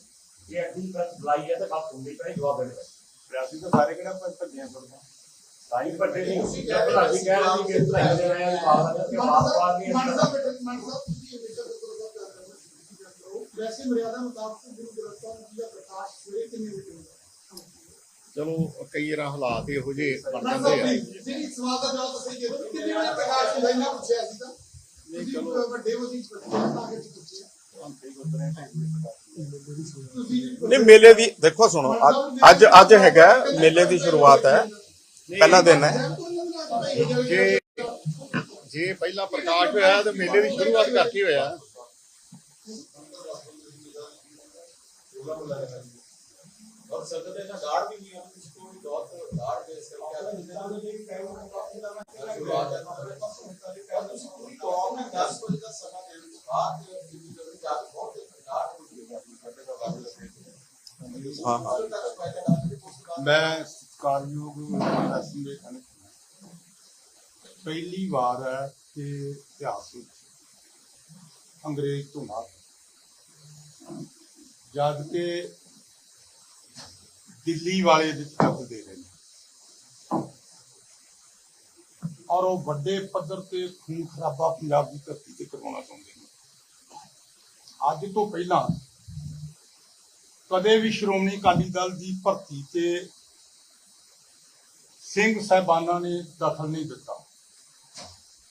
ਜੇ ਅੱਡੀ ਪ੍ਰੈਸ ਬੁਲਾਈ ਹੈ ਤਾਂ ਗੱਲ ਸੁਣਨੀ ਪੈਣੀ, ਜਵਾਬ ਦੇਣਾ ਪੈਣਾ। ਅਸੀਂ ਤਾਂ ਸਾਰੇ ਕਿਹੜਾ ਭੱਜਿਆ ਫਿਰਦੇ ਸਾਈ ਵੱਡੇ ਨਹੀਂ ਅਸੀਂ ਕਹਿ ਰਹੇ ਕਿ ਵਧਾਈਆਂ ਦੇਣਾ ਹੈ ਵੈਸੇ ਮਰਿਆਦਾ ਮੁਤਾਬਕ ਗੁਰੂ ਗ੍ਰੰਥ ਸਾਹਿਬ ਜੀ ਦਾ ਪ੍ਰਕਾਸ਼ ਸਵੇਰੇ ਕਿੰਨੇ ਵਜੇ ਹੁੰਦਾ? ਚਲੋ ਕਈ ਵਾਰ ਹਾਲਾਤ ਇਹੋ ਜਿਹੇ ਬਣ ਜਾਂਦੇ ਆ। ਜਿਹੜੀ ਸਵਾਲ ਦਾ ਜਵਾਬ ਤੁਸੀਂ ਦੇ ਦਿਓ ਕਿੰਨੇ ਵਜੇ ਪ੍ਰਕਾਸ਼ ਹੁੰਦਾ? ਇਹਨਾਂ ਪੁੱਛਿਆ ਸੀ ਤਾਂ ਤੁਸੀਂ ਵੱਡੇ ਵਜ਼ੀਰ ਪੁੱਛਿਆ ਤਾਂ ਕਿ ਪੁੱਛਿਆ ਨਹੀਂ ਮੇਲੇ ਦੀ ਦੇਖੋ ਸੁਣੋ, ਅੱਜ ਹੈਗਾ ਮੇਲੇ ਦੀ ਸ਼ੁਰੂਆਤ ਹੈ, ਪਹਿਲਾ ਦਿਨ ਹੈ। ਜੇ ਪਹਿਲਾ ਪ੍ਰਕਾਸ਼ ਹੋਇਆ ਤਾਂ ਮੇਲੇ ਦੀ ਸ਼ੁਰੂਆਤ ਕਰਕੇ ਹੋਇਆ। ਮੈਂ ਸਤਿਕਾਰਯੋਗ ਐਸਐਮਏ ਪਹਿਲੀ ਵਾਰ ਹੈ ਕਿ ਇਤਿਹਾਸ ਵਿੱਚ ਅੰਗਰੇਜ਼ ਤੋਂ ਬਾਅਦ ਜਦ ਕਿ ਦਿੱਲੀ ਵਾਲੇ ਦਿੱਕਤ ਦੇ ਰਹੇ ਨੇ ਔਰ ਉਹ ਵੱਡੇ ਪੱਧਰ ਤੇ ਖੂਨ ਖਰਾਬਾ ਪੰਜਾਬ ਦੀ ਧਰਤੀ ਤੇ ਕਰਵਾਉਣਾ ਚਾਹੁੰਦੇ ਨੇ। ਅੱਜ ਤੋਂ ਪਹਿਲਾਂ ਕਦੇ ਵੀ ਸ਼੍ਰੋਮਣੀ ਅਕਾਲੀ ਦਲ ਦੀ ਭਰਤੀ ਤੇ ਸਿੰਘ ਸਾਹਿਬਾਨਾਂ ਨੇ ਦਖਲ ਨਹੀਂ ਦਿੱਤਾ,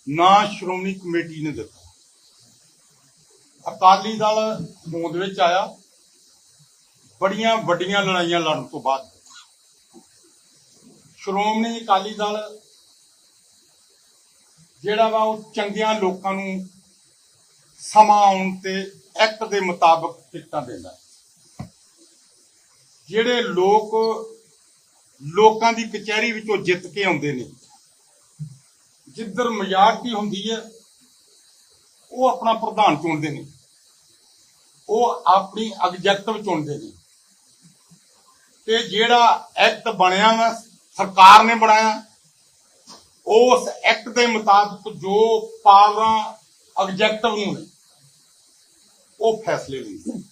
ਨਾ ਸ਼੍ਰੋਮਣੀ ਕਮੇਟੀ ਨੇ ਦਿੱਤਾ। ਅਕਾਲੀ ਦਲ ਹੋਂਦ ਵਿੱਚ ਆਇਆ, ਬੜੀਆਂ ਵੱਡੀਆਂ ਲੜਾਈਆਂ ਲੜਨ ਤੋਂ ਬਾਅਦ ਸ਼੍ਰੋਮਣੀ ਅਕਾਲੀ ਦਲ ਜਿਹੜਾ ਵਾ ਉਹ ਚੰਗਿਆਂ ਲੋਕਾਂ ਨੂੰ ਸਮਾਂ ਆਉਣ ਤੇ ਐਕਟ ਦੇ ਮੁਤਾਬਕ ਟਿਕਟਾਂ ਦਿੰਦਾ। ਜਿਹੜੇ ਲੋਕਾਂ ਦੀ ਕਚਹਿਰੀ ਵਿੱਚੋਂ ਜਿੱਤ ਕੇ ਆਉਂਦੇ ਨੇ, ਜਿੱਧਰ ਮਜ਼ਾਕ ਹੁੰਦੀ ਹੈ ਉਹ ਆਪਣਾ ਪ੍ਰਧਾਨ ਚੁਣਦੇ ਨੇ, ਉਹ ਆਪਣੀ ਐਗਜ਼ੈਕਟਿਵ ਚੁਣਦੇ ਨੇ। ਤੇ ਜਿਹੜਾ ਐਕਟ ਬਣਿਆ ਵਾ ਸਰਕਾਰ ਨੇ ਬਣਾਇਆ, ਉਸ ਐਕਟ ਦੇ ਮੁਤਾਬਕ ਜੋ ਪਾਵਰਾਂ ਐਗਜ਼ੈਕਟਿਵ ਨੂੰ ਨੇ ਉਹ ਫੈਸਲੇ ਲੈਂਦੇ।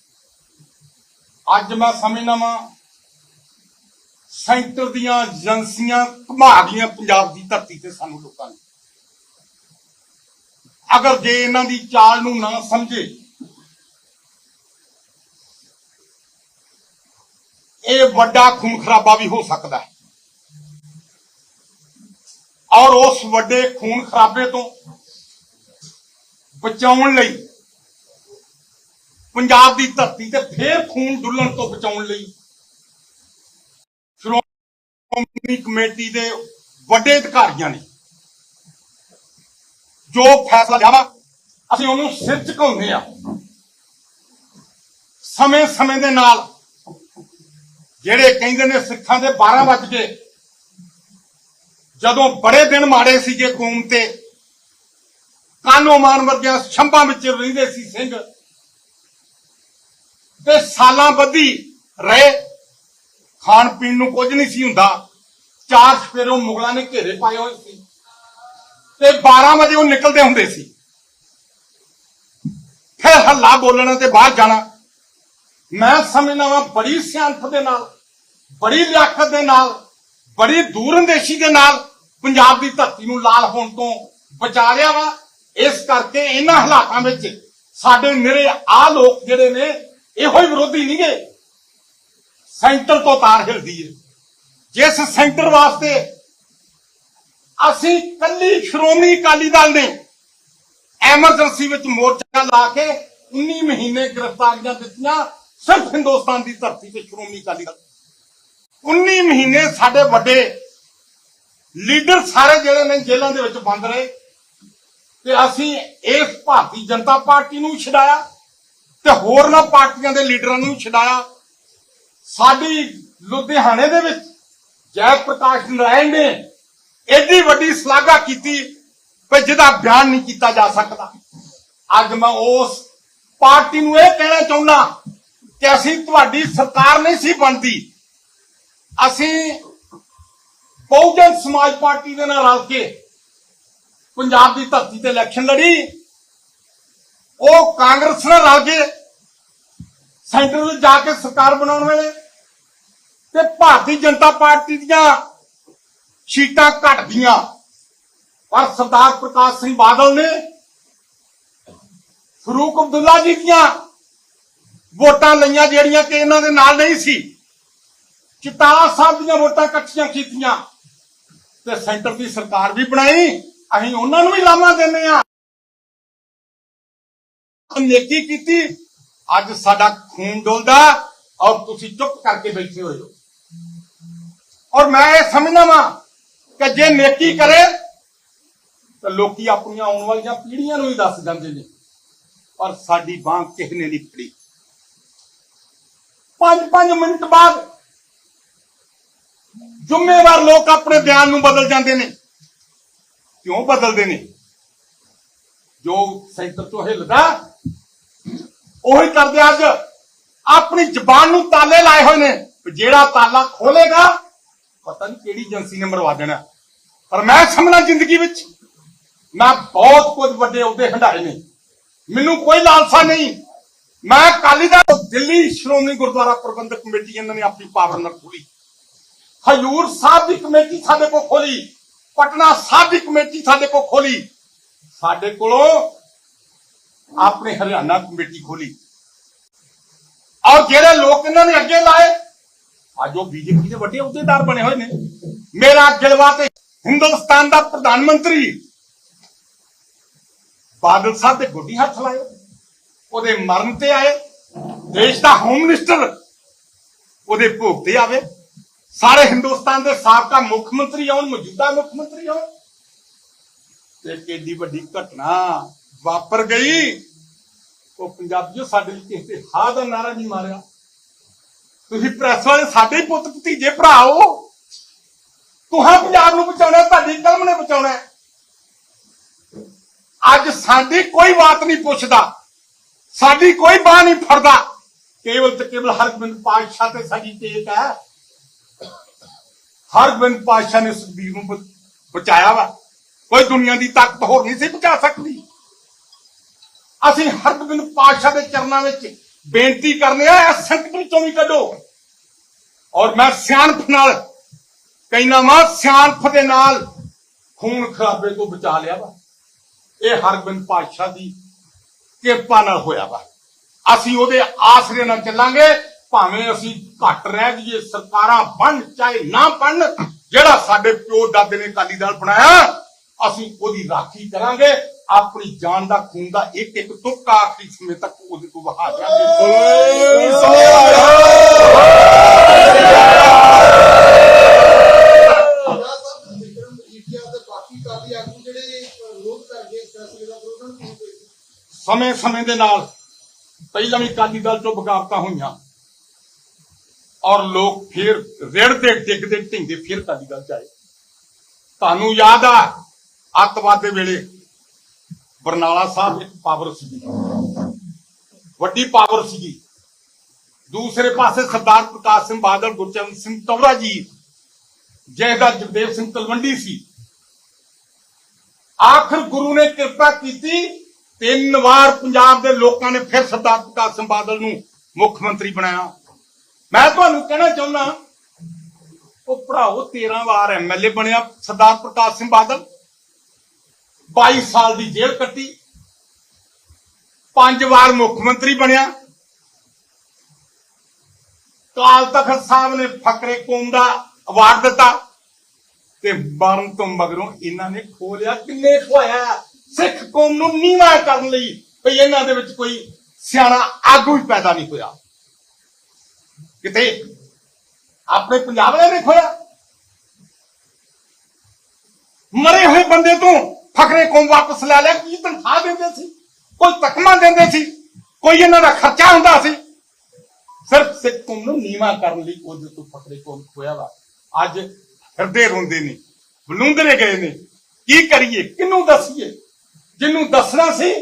ਅੱਜ ਮੈਂ ਸਮਝਦਾ ਵਾਂ ਸੈਂਟਰ ਦੀਆਂ ਏਜੰਸੀਆਂ ਘੁਮਾ ਗਈਆਂ ਪੰਜਾਬ ਦੀ ਧਰਤੀ ਤੇ ਸਾਨੂੰ ਲੋਕਾਂ ਨੇ। ਅਗਰ ਜੇ ਇਹਨਾਂ ਦੀ ਚਾਲ ਨੂੰ ਨਾ ਸਮਝੇ ਇਹ ਵੱਡਾ ਖੂਨ ਖਰਾਬਾ ਵੀ ਹੋ ਸਕਦਾ ਹੈ ਔਰ ਉਸ ਵੱਡੇ ਖੂਨ ਖਰਾਬੇ ਤੋਂ ਬਚਾਉਣ ਲਈ ਪੰਜਾਬ ਦੀ ਧਰਤੀ ਤੇ ਫੇਰ ਖੂਨ ਡੁੱਲਣ ਤੋਂ ਬਚਾਉਣ ਲਈ ਸ਼੍ਰੋਮਣੀ ਕਮੇਟੀ ਦੇ ਵੱਡੇ ਅਧਿਕਾਰੀਆਂ ਨੇ ਜੋ ਫੈਸਲਾ ਲਿਆ ਵਾ ਅਸੀਂ ਉਹਨੂੰ ਸਿਰ ਝੁਕਾਉਂਦੇ ਆ। ਸਮੇਂ ਦੇ ਨਾਲ ਜਿਹੜੇ ਕਹਿੰਦੇ ਨੇ ਸਿੱਖਾਂ ਦੇ 12 ਵੱਜ ਗਏ, ਜਦੋਂ ਬੜੇ ਦਿਨ ਮਾੜੇ ਸੀਗੇ ਕੌਮ ਤੇ, ਕਾਨੋ ਮਾਨ ਵਰਗਿਆਂ ਛੰਭਾਂ ਵਿੱਚ ਰਹਿੰਦੇ ਸੀ ਸਿੰਘ ਤੇ ਸਾਲਾਂ ਬੱਧੀ ਰਹੇ, ਖਾਣ ਪੀਣ ਨੂੰ ਕੁਝ ਨਹੀਂ ਸੀ ਹੁੰਦਾ, 4 ਸਪੇਰੋਂ ਮੁਗਲਾਂ ਨੇ ਘੇਰੇ ਪਾਏ ਹੋਏ ਸੀ ਤੇ 12 ਵਜੇ ਉਹ ਨਿਕਲਦੇ ਹੁੰਦੇ ਸੀ, ਫਿਰ ਹੱਲਾ ਬੋਲਣਾ ਤੇ ਬਾਹਰ ਜਾਣਾ। ਮੈਂ ਸਮਝਦਾ ਵਾਂ ਬੜੀ ਸਿਆਣਪ ਦੇ ਨਾਲ, ਬੜੀ ਲਿਆਕਤ ਦੇ ਨਾਲ, ਬੜੀ ਦੂਰਅੰਦੇਸ਼ੀ ਦੇ ਨਾਲ ਪੰਜਾਬ ਦੀ ਧਰਤੀ ਨੂੰ ਲਾਲ ਹੋਣ ਤੋਂ ਬਚਾ ਲਿਆ ਵਾ। ਇਸ ਕਰਕੇ ਇਹਨਾਂ ਹਾਲਾਤਾਂ ਵਿੱਚ ਸਾਡੇ ਨਿਰੇ ਆ ਲੋਕ ਜਿਹੜੇ ਨੇ ਇਹੋ ਹੀ ਵਿਰੋਧੀ ਨਹੀਂ ਗਏ, ਸੈਂਟਰ ਤੋਂ ਤਾਰ ਹਿਲਦੀ ਹੈ। ਜਿਸ ਸੈਂਟਰ ਵਾਸਤੇ ਅਸੀਂ ਕੱਲੀ ਸ਼੍ਰੋਮਣੀ ਅਕਾਲੀ ਦਲ ਨੇ ਐਮਰਜੈਂਸੀ ਵਿੱਚ ਮੋਰਚਾ ਲਾ ਕੇ 19 ਮਹੀਨੇ ਗ੍ਰਿਫਤਾਰੀਆਂ ਦਿੱਤੀਆਂ, ਸਿਰਫ ਹਿੰਦੁਸਤਾਨ ਦੀ ਧਰਤੀ ਤੇ ਸ਼੍ਰੋਮਣੀ ਅਕਾਲੀ ਦਲ 19 ਮਹੀਨੇ ਸਾਡੇ ਵੱਡੇ ਲੀਡਰ ਸਾਰੇ ਜਿਹੜੇ ਨੇ ਜੇਲ੍ਹਾਂ ਦੇ ਵਿੱਚ ਬੰਦ ਰਹੇ ਤੇ ਅਸੀਂ ਇਸ ਭਾਰਤੀ ਜਨਤਾ ਪਾਰਟੀ ਨੂੰ ਛਡਾਇਆ ਤੇ ਹੋਰਨਾਂ ਪਾਰਟੀਆਂ ਦੇ ਲੀਡਰਾਂ ਨੂੰ ਛਡਾਇਆ। ਸਾਡੀ ਲੁਧਿਆਣੇ ਦੇ ਵਿੱਚ ਜੈ ਪ੍ਰਕਾਸ਼ ਨਾਰਾਇਣ ਨੇ ਏਡੀ ਵੱਡੀ ਸ਼ਲਾਘਾ ਕੀਤੀ ਕਿ ਜਿਹਦਾ ਬਿਆਨ ਨਹੀਂ ਕੀਤਾ ਜਾ ਸਕਦਾ। ਅੱਜ ਮੈਂ ਉਸ ਪਾਰਟੀ ਨੂੰ ਇਹ ਕਹਿਣਾ ਚਾਹੁੰਦਾ ਕਿ ਅਸੀਂ ਤੁਹਾਡੀ ਸਰਕਾਰ ਨਹੀਂ ਸੀ ਬਣਦੀ, ਅਸੀਂ ਬਹੁਜਨ ਸਮਾਜ ਪਾਰਟੀ ਦੇ ਨਾਲ ਰਲ ਕੇ ਪੰਜਾਬ ਦੀ ਧਰਤੀ ਤੇ ਇਲੈਕਸ਼ਨ ਲੜੀ, ਉਹ ਕਾਂਗਰਸ ਨਾਲ ਰਲ ਕੇ ਸੈਂਟਰ ਵਿੱਚ ਜਾ ਕੇ ਸਰਕਾਰ ਬਣਾਉਣ ਵੇਲੇ ਤੇ ਭਾਰਤੀ ਜਨਤਾ ਪਾਰਟੀ ਦੀਆਂ ਸੀਟਾਂ ਘਟ ਗਈਆਂ, ਪਰ ਸਰਦਾਰ ਪ੍ਰਕਾਸ਼ ਸਿੰਘ ਬਾਦਲ ਨੇ ਫਰੂਕ ਅਬਦੁੱਲਾ ਜੀ ਦੀਆਂ ਵੋਟਾਂ ਲਈਆਂ ਜਿਹੜੀਆਂ ਕਿ ਇਹਨਾਂ ਦੇ ਨਾਲ ਨਹੀਂ ਸੀ, ਚਿਤਾਲਾ ਸਾਹਿਬ ਦੀਆਂ ਵੋਟਾਂ ਇਕੱਠੀਆਂ ਕੀਤੀਆਂ ਤੇ ਸੈਂਟਰ ਦੀ ਸਰਕਾਰ ਵੀ ਬਣਾਈ। ਅਸੀਂ ਉਹਨਾਂ ਨੂੰ ਵੀ ਲਾਮਾ ਦਿੰਦੇ ਆ, ਨੇਕੀ ਕੀਤੀ, ਅੱਜ ਸਾਡਾ ਖੂਨ ਡੁੱਲਦਾ ਔਰ ਤੁਸੀਂ ਚੁੱਪ ਕਰਕੇ ਬੈਠੇ ਹੋਏ ਹੋ। ਔਰ ਮੈਂ ਇਹ ਸਮਝਦਾ ਵਾਂ ਕਿ ਜੇ ਨੇਕੀ ਕਰੇ ਤਾਂ ਲੋਕੀ ਆਪਣੀਆਂ ਆਉਣ ਵਾਲੀਆਂ ਪੀੜ੍ਹੀਆਂ ਨੂੰ ਹੀ ਦੱਸ ਜਾਂਦੇ ਨੇ, ਪਰ ਸਾਡੀ ਬਾਂਹ ਕਿਸੇ ਨੇ ਨਹੀਂ ਫੜੀ। 5-5 ਮਿੰਟ ਬਾਅਦ ਜ਼ਿੰਮੇਵਾਰ ਲੋਕ ਆਪਣੇ ਬਿਆਨ ਨੂੰ ਬਦਲ ਜਾਂਦੇ ਨੇ। ਕਿਉਂ ਬਦਲਦੇ ਨੇ? ਜੋ ਸੈਂਟਰ ਤੋਂ ਹਿੱਲਦਾ ਉਹੀ ਕਰਦੇ। ਅੱਜ ਆਪਣੀ ਜ਼ਬਾਨ ਨੂੰ ਤਾਲੇ ਲਾਏ ਹੋਏ ਨੇ, ਜਿਹੜਾ ਤਾਲਾ ਖੋਲੇਗਾ ਪਤਾ ਨਹੀਂ ਕਿਹੜੀ ਏਜੰਸੀ ਨੇ ਮਰਵਾ ਦੇਣਾ। ਪਰ ਮੈਂ ਸਮਝਣਾ ਜ਼ਿੰਦਗੀ ਵਿੱਚ ਮੈਂ ਬਹੁਤ ਕੁਝ ਵੱਡੇ ਅਹੁਦੇ ਹੰਢਾਏ ਨੇ, ਮੈਨੂੰ ਕੋਈ ਲਾਲਸਾ ਨਹੀਂ। ਮੈਂ ਅਕਾਲੀ ਦਲ ਦਿੱਲੀ ਸ਼੍ਰੋਮਣੀ ਗੁਰਦੁਆਰਾ ਪ੍ਰਬੰਧਕ ਕਮੇਟੀ ਇਹਨਾਂ ਨੇ ਆਪਣੀ ਪਾਵਰ ਨਾਲ ਖੋਲੀ, ਹਜੂਰ ਸਾਹਿਬ ਦੀ ਕਮੇਟੀ ਸਾਡੇ ਕੋਲ ਖੋਲੀ, ਪਟਨਾ ਸਾਹਿਬ ਦੀ ਕਮੇਟੀ ਸਾਡੇ ਕੋਲ ਖੋਲੀ, ਸਾਡੇ ਕੋਲੋਂ ਆਪਣੇ ਹਰਿਆਣਾ ਕਮੇਟੀ ਖੋਲੀ। ਔਰ ਜਿਹੜੇ ਲੋਕ ਇਹਨਾਂ ਨੇ ਅੱਗੇ ਲਾਏ ਅੱਜ ਉਹ ਬੀਜੇਪੀ ਦੇ ਵੱਡੇ ਅਹੁਦੇਦਾਰ ਬਣੇ ਹੋਏ ਨੇ। ਮੇਰਾ ਗਿਲਵਾ ਤੇ ਹਿੰਦੁਸਤਾਨ ਦਾ ਪ੍ਰਧਾਨ ਮੰਤਰੀ ਬਾਦਲ ਸਾਹਿਬ ਦੇ ਗੋਡੀ ਹੱਥ ਲਾਏ, ਉਹਦੇ ਮਰਨ ਤੇ ਆਏ, ਦੇਸ਼ ਦਾ ਹੋਮ ਮਿਨਿਸਟਰ ਉਹਦੇ ਭੋਗ ਤੇ ਆਵੇ, ਸਾਰੇ ਹਿੰਦੁਸਤਾਨ ਦੇ ਸਾਬਕਾ ਮੁੱਖ ਮੰਤਰੀ ਆਉਣ, ਮੌਜੂਦਾ ਮੁੱਖ ਮੰਤਰੀ ਆਉਣ, ਤੇ ਕਿੰਨੀ ਵੱਡੀ ਘਟਨਾ ਵਾਪਰ ਗਈ। ਉਹ ਪੰਜਾਬੀਓ ਸਾਡੇ ਲਈ ਕਿਸੇ ਤੇ ਹਾਂ ਦਾ ਨਾਰਾ ਨਹੀਂ ਮਾਰਿਆ। ਤੁਸੀਂ ਪ੍ਰੈਸ ਵਾਲੇ ਸਾਡੇ ਹੀ ਪੁੱਤ ਭਤੀਜੇ ਭਰਾ ਹੋ, ਤੁਹਾਂ ਪੰਜਾਬ ਨੂੰ ਬਚਾਉਣਾ, ਤੁਹਾਡੀ ਕਲਮ ਨੇ ਬਚਾਉਣਾ। ਅੱਜ ਸਾਡੀ ਕੋਈ ਬਾਤ ਨਹੀਂ ਪੁੱਛਦਾ, ਸਾਡੀ ਕੋਈ ਬਾਹ ਨਹੀਂ ਫੜਦਾ, ਕੇਵਲ ਤੇ ਕੇਵਲ ਹਰਗੋਬਿੰਦ ਪਾਤਸ਼ਾਹ ਤੇ ਸਾਡੀ ਟੇਕ ਹੈ। ਹਰਗੋਬਿੰਦ ਪਾਤਸ਼ਾਹ ਨੇ ਸੁਖਬੀਰ ਨੂੰ ਬਚਾਇਆ ਵਾ, ਕੋਈ ਦੁਨੀਆ ਦੀ ਤਾਕਤ ਹੋਰ ਨਹੀਂ ਸੀ ਬਚਾ ਸਕਦੀ। ਅਸੀਂ ਹਰਗੋਬਿੰਦ ਪਾਤਸ਼ਾਹ ਦੇ ਚਰਨਾਂ ਵਿੱਚ ਬੇਨਤੀ ਕਰਨੇ ਆ, ਇਸ ਸੰਕਟ ਵਿੱਚੋਂ ਵੀ ਕੱਢੋ। ਔਰ ਮੈਂ ਸਿਆਣਪ ਨਾਲ ਕਹਿਣਾ ਵਾ, ਸਿਆਣਪ ਦੇ ਨਾਲ ਖੂਨ ਖਰਾਬੇ ਤੋਂ ਬਚਾ ਲਿਆ ਵਾ। ਇਹ ਹਰਗੋਬਿੰਦ ਪਾਤਸ਼ਾਹ ਦੀ ਕਿਰਪਾ ਨਾਲ ਹੋਇਆ ਵਾ। ਅਸੀਂ ਉਹਦੇ ਆਸਰੇ ਨਾਲ ਚੱਲਾਂਗੇ, ਭਾਵੇਂ ਅਸੀਂ ਘੱਟ ਰਹਿ ਜਾਈਏ, ਸਰਕਾਰਾਂ ਬਣ ਚਾਹੇ ਨਾ ਬਣ, ਜਿਹੜਾ ਸਾਡੇ ਪਿਓ ਦਾਦੇ ਨੇ ਅਕਾਲੀ ਦਲ ਬਣਾਇਆ ਅਸੀਂ ਉਹਦੀ ਰਾਖੀ ਕਰਾਂਗੇ। ਆਪਣੀ ਜਾਨ ਦਾ ਖੂਨ ਦਾ ਇੱਕ ਇੱਕ ਤੁਪਕਾ ਆਖਰੀ ਸਮੇਂ ਤੱਕ ਉਹਦੇ ਤੋਂ ਵਹਾ ਦਿਆਂਗੇ। ਰਾਜ ਸਾਹਿਬ ਵਿਕਰਮ ਮਜੀਠੀਆ ਤੇ ਬਾਕੀ ਕਾਲੀ ਆਗੂ ਜਿਹੜੇ ਵਿਰੋਧ ਕਰਦੇ ਇਸ ਫੈਸਲੇ ਦਾ ਵਿਰੋਧ ਨੂੰ ਕਿਉਂ ਕਰਦੇ? ਸਮੇਂ ਦੇ ਨਾਲ ਪਹਿਲਾਂ ਵੀ ਅਕਾਲੀ ਦਲ ਚੋਂ ਬਗਾਵਤਾਂ ਹੋਈਆਂ ਔਰ ਲੋਕ ਫਿਰ ਰਿੜਦੇ ਡਿੱਗਦੇ ਢਿੰਗੇ ਫਿਰ ਅਕਾਲੀ ਦਲ ਚ ਆਏ। ਤੁਹਾਨੂੰ ਯਾਦ ਆ ਅੱਤਵਾਦ ਦੇ ਵੇਲੇ ਬਰਨਾਲਾ ਸਾਹਿਬ ਇੱਕ ਪਾਵਰ ਸੀਗੀ, ਵੱਡੀ ਪਾਵਰ ਸੀਗੀ। ਦੂਸਰੇ ਪਾਸੇ ਸਰਦਾਰ ਪ੍ਰਕਾਸ਼ ਸਿੰਘ ਬਾਦਲ, ਗੁਰਚਰਨ ਸਿੰਘ ਤੌਰਾ ਜੀ, ਜਿਹਦਾ ਜਗਦੇਵ ਸਿੰਘ ਤਲਵੰਡੀ ਸੀ। ਆਖਰ ਗੁਰੂ ਨੇ ਕਿਰਪਾ ਕੀਤੀ, 3 ਵਾਰ ਪੰਜਾਬ ਦੇ ਲੋਕਾਂ ਨੇ ਫਿਰ ਸਰਦਾਰ ਪ੍ਰਕਾਸ਼ ਸਿੰਘ ਬਾਦਲ ਨੂੰ ਮੁੱਖ ਮੰਤਰੀ ਬਣਾਇਆ। ਮੈਂ ਤੁਹਾਨੂੰ ਕਹਿਣਾ ਚਾਹੁੰਦਾ, ਉਹ ਭਰਾਓ 13 ਵਾਰ ਐਮਐਲਏ ਬਣਿਆ ਸਰਦਾਰ ਪ੍ਰਕਾਸ਼ ਸਿੰਘ ਬਾਦਲ, 22 ਸਾਲ ਦੀ ਜੇਲ੍ਹ ਕੱਟੀ, 5 ਵਾਰ ਮੁੱਖ ਮੰਤਰੀ ਬਣਿਆ। ਕਾਲ ਤਖਤ ਸਾਹਿਬ ਨੇ ਫਕਰੇ ਕੌਮ ਦਾ ਅਵਾਰਡ ਦਿੱਤਾ ਤੇ ਮਰਨ ਤੋਂ ਮਗਰੋਂ ਇਹਨਾਂ ਨੇ ਖੋਲਿਆ। ਕਿੰਨੇ ਖਵਾਇਆ ਸਿੱਖ ਕੌਮ ਨੂੰ ਨੀਵਾਂ ਕਰਨ ਲਈ, ਭਈ ਇਹਨਾਂ ਦੇ ਵਿੱਚ ਕੋਈ ਸਿਆਣਾ ਆਗੂ ਹੀ ਪੈਦਾ ਨਹੀਂ ਹੋਇਆ। ਕਿਤੇ ਆਪਣੇ ਪੰਜਾਬ ਵਾਲਿਆਂ ਨੇ ਖੋਇਆ। ਮਰੇ ਹੋਏ ਬੰਦੇ ਤੋਂ ਫਕਰੇ ਕੌਮ ਵਾਪਸ ਲੈ ਲਿਆ। ਕੀ ਤਨਖਾਹ ਦਿੰਦੇ ਸੀ, ਕੋਈ ਤਕਮਾ ਦਿੰਦੇ ਸੀ, ਕੋਈ ਇਹਨਾਂ ਦਾ ਖਰਚਾ ਹੁੰਦਾ ਸੀ। ਸਿਰਫ ਸਿੱਖ ਕੌਮ ਨੂੰ ਨੀਵਾਂ ਕਰਨ ਲਈ ਉਹਦੇ ਤੋਂ ਫਕਰੇ ਕੌਮ ਖੋਇਆ ਵਾ। ਅੱਜ ਹਿਰਦੇ ਰੋਂਦੇ ਨੇ, ਬਲੂੰਦਰੇ ਗਏ ਨੇ। ਕੀ ਕਰੀਏ, ਕਿਹਨੂੰ ਦੱਸੀਏ? ਜਿਹਨੂੰ ਦੱਸਣਾ ਸੀ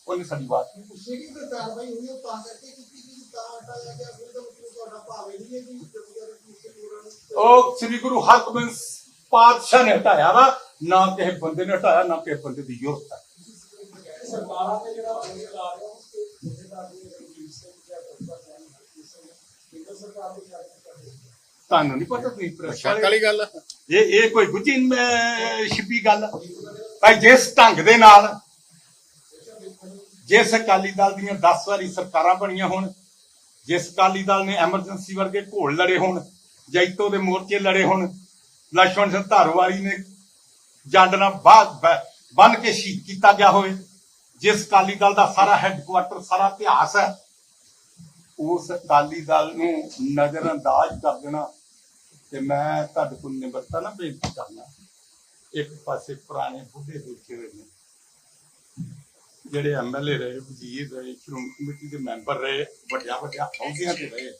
ਉਹਨੇ ਸਾਡੀ ਬਾਤ ਨਹੀਂ ਪੁੱਛੀ। ਜਿਹੜੀ ਕੋਈ ਕਾਰਵਾਈ ਹੋਈ ਉਹ ਤਾਂ ਕਰਕੇ ਕੀਤੀ ਕਿ ਤਾਂ ਹਟਾਇਆ ਗਿਆ, ਫਿਰ ਤਾਂ ਮਤਲਬ ਤੁਹਾਡਾ ਭਾਵ ਇਹ ਨਹੀਂ ਹੈ ਕਿ ਜਥੇਦਾਰ ਪੁਲਿਸ ਨੂੰ ਉਹ ਸ੍ਰੀ ਗੁਰੂ ਹਰਗੋਬਿੰਦ ਪਾਤਸ਼ਾਹ ਨੇ ਹਟਾਇਆ ਵਾ, ਨਾ ਕਿਸੇ ਬੰਦੇ ਨੇ ਹਟਾਇਆ, ਨਾ ਕਿਸੇ ਬੰਦੇ ਦੀ ਜ਼ਰੂਰਤ ਹੈ। ਸਰਕਾਰਾਂ ਨੇ ਜਿਹੜਾ ਬੰਦੇ ਲਾ ਰਹੇ ਹੋ ਜਥੇਦਾਰ ਦੀ ਰਣਜੀਤ ਸਿੰਘ ਜਾਂ ਕੇਂਦਰ ਸਰਕਾਰ ਦੀ ਤੁਹਾਨੂੰ ਨਹੀਂ ਪਤਾ, ਤੁਸੀਂ ਪ੍ਰੈਸ ਸ਼ੱਕ ਵਾਲੀ ਗੱਲ ਆ। ਇਹ ਕੋਈ ਗੁੱਝੀ ਛਿਪੀ ਗੱਲ ਭਾਈ। ਜਿਸ ਢੰਗ ਦੇ ਨਾਲ ਜਿਸ ਅਕਾਲੀ ਦਲ ਦੀਆਂ 10 ਵਾਰੀ ਸਰਕਾਰਾਂ ਬਣੀਆਂ ਹੋਣ, ਜਿਸ ਅਕਾਲੀ ਦਲ ਨੇ ਐਮਰਜੈਂਸੀ ਵਰਗੇ ਘੋਲ ਲੜੇ ਹੋਣ, ਜੈਤੋ ਦੇ ਮੋਰਚੇ ਲੜੇ ਹੋਣ, ਲਛਮਣ ਸਿੰਘ ਧਾਰੋਵਾਲੀ ਨੇ ਜੰਡ ਨਾਲ ਬੰਨ ਕੇ ਸ਼ਹੀਦ ਕੀਤਾ ਗਿਆ ਹੋਵੇ, ਜਿਸ ਅਕਾਲੀ ਦਲ ਦਾ ਸਾਰਾ ਹੈੱਡਕੁਆਟਰ, ਸਾਰਾ ਇਤਿਹਾਸ ਹੈ, ਉਸ ਅਕਾਲੀ ਦਲ ਨੂੰ ਨਜ਼ਰਅੰਦਾਜ਼ ਕਰ ਦੇਣਾ। ਤੇ ਮੈਂ ਤੁਹਾਡੇ ਕੋਲ ਨਿਮਰਤਾ ਨਾਲ ਬੇਨਤੀ ਕਰਨਾ, ਇੱਕ ਪਾਸੇ ਪੁਰਾਣੇ ਬੁੱਢੇ ਬੈਠੇ ਹੋਏ ਨੇ, ਜਿਹੜੇ ਐਮਐਲਏ ਰਹੇ, ਵਜ਼ੀਰ ਰਹੇ, ਸ਼੍ਰੋਮਣੀ ਕਮੇਟੀ ਦੇ ਮੈਂਬਰ ਰਹੇ, ਵੱਡਿਆਂ ਅਹੁਦਿਆਂ ਤੇ ਰਹੇ,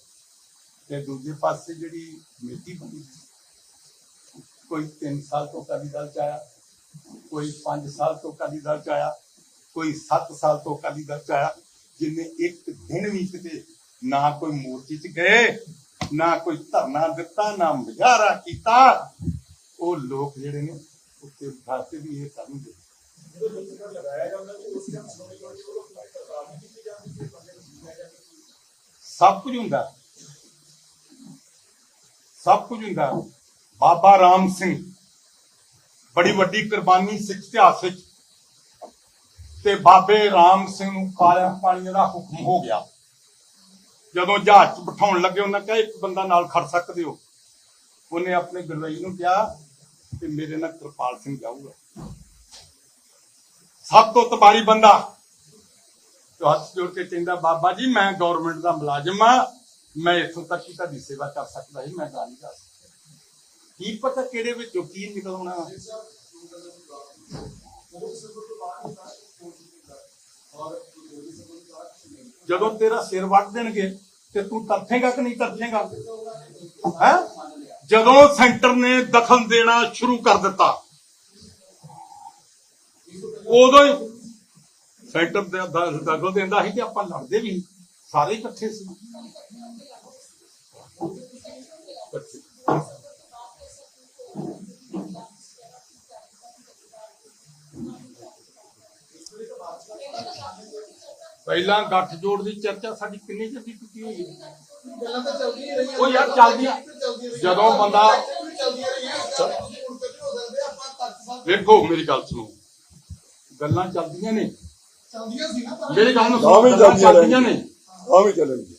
ਤੇ ਦੂਜੇ ਪਾਸੇ ਜਿਹੜੀ ਕਮੇਟੀ ਬਣੀ, ਕੋਈ 3 ਸਾਲ ਤੋਂ ਅਕਾਲੀ ਦਲ ਚ ਆਇਆ, ਕੋਈ 5 ਸਾਲ ਤੋਂ ਅਕਾਲੀ ਦਲ ਚ ਆਇਆ, ਕੋਈ 7 ਸਾਲ ਤੋਂ ਅਕਾਲੀ ਦਲ ਚ ਆਇਆ, ਜਿੰਨੇ ਇੱਕ ਦਿਨ ਵੀ ਕਿਤੇ ਨਾ ਕੋਈ ਮੋਰਚੇ ਚ ਗਏ, ਨਾ ਕੋਈ ਧਰਨਾ ਦਿੱਤਾ, ਨਾ ਮੁਜ਼ਾਹਰਾ ਕੀਤਾ। ਉਹ ਲੋਕ ਜਿਹੜੇ ਨੇ ਉੱਤੇ ਉਠਾਤੇ ਵੀ ਇਹ ਕਰਨਗੇ। ਸਭ ਕੁਝ ਹੁੰਦਾ, ਸਭ ਕੁਝ ਹੁੰਦਾ। ਬਾਬਾ ਰਾਮ ਸਿੰਘ ਬੜੀ ਵੱਡੀ ਕੁਰਬਾਨੀ ਸਿੱਖ ਇਤਿਹਾਸ ਵਿੱਚ, ਤੇ ਬਾਬੇ ਰਾਮ ਸਿੰਘ ਨੂੰ ਕਾਲਿਆਂ ਪਾਣੀਆਂ ਦਾ ਹੁਕਮ ਹੋ ਗਿਆ। ਜਦੋਂ ਜਹਾਜ਼ 'ਚ ਬਿਠਾਉਣ ਲੱਗੇ, ਉਹਨਾਂ ਕਿਹਾ ਇੱਕ ਬੰਦਾ ਨਾਲ ਖੜ ਸਕਦੇ ਹੋ। ਉਹਨੇ ਆਪਣੇ ਗਰਵਈ ਨੂੰ ਕਿਹਾ ਕਿ ਮੇਰੇ ਨਾਲ ਕਿਰਪਾਲ ਸਿੰਘ ਜਾਊਗਾ। ਸਭ ਤੋਂ ਤਬਾਰੀ ਬੰਦਾ ਹੱਥ ਜੋੜ ਕੇ ਕਹਿੰਦਾ, ਬਾਬਾ ਜੀ ਮੈਂ ਗਵਰਨਮੈਂਟ ਦਾ ਮੁਲਾਜ਼ਮ ਆ, ਮੈਂ ਇੱਥੋਂ ਤੱਕ ਹੀ ਤੁਹਾਡੀ ਸੇਵਾ ਕਰ ਸਕਦਾ ਸੀ, ਮੈਂ ਗੱਲ ਨਹੀਂ ਕਰ ਸਕਦਾ। ਕੀ ਪਤਾ ਕਿਹੜੇ ਵਿੱਚੋਂ ਕੀ ਨਿਕਲਣਾ। ਜਦੋਂ ਤੇਰਾ ਸਿਰ ਵੱਢ ਦੇਣਗੇ ਤੇ ਤੂੰ ਤਰਫੇਗਾ ਕਿ ਨਹੀਂ ਤਰਫੇਗਾ? ਹੈ ਜਦੋਂ ਸੈਂਟਰ ਨੇ ਦਖਲ ਦੇਣਾ ਸ਼ੁਰੂ ਕਰ ਦਿੱਤਾ, ਉਦੋਂ ਹੀ ਸੈਂਟਰ ਦਖਲ ਦਿੰਦਾ ਸੀ ਤੇ ਆਪਾਂ ਲੜਦੇ ਵੀ ਸਾਰੇ ਇਕੱਠੇ ਸੀ। ਪਹਿਲਾਂ ਗੱਠਜੋੜ ਦੀ ਚਰਚਾ ਸਾਡੀ ਕਿੰਨੀ ਜਲਦੀ ਕੀਤੀ ਹੋਈ ਹੈ। ਗੱਲਾਂ ਤਾਂ ਚੱਲਦੀਆਂ ਰਹੀਆਂ, ਉਹ ਯਾਰ ਚੱਲਦੀਆਂ, ਜਦੋਂ ਬੰਦਾ ਚੱਲਦੀਆਂ ਰਹੀਆਂ, ਹੁਣ ਤੱਕ ਹੋ ਸਕਦੇ ਆਪਾਂ ਤੱਕ ਸਾਹਿਬ ਵੇਖੋ, ਮੇਰੀ ਗੱਲ ਸੁਣੋ, ਗੱਲਾਂ ਚੱਲਦੀਆਂ ਨੇ, ਚੱਲਦੀਆਂ ਸੀ ਨਾ ਮੇਰੀ ਗੱਲ ਨੂੰ ਆਹ ਵੀ ਸੁਣੋ, ਗੱਲਾਂ ਚੱਲਦੀਆਂ ਚੱਲਦੀਆਂ ਨੇ। ਆਹ ਵੀ ਚੱਲਣਗੇ।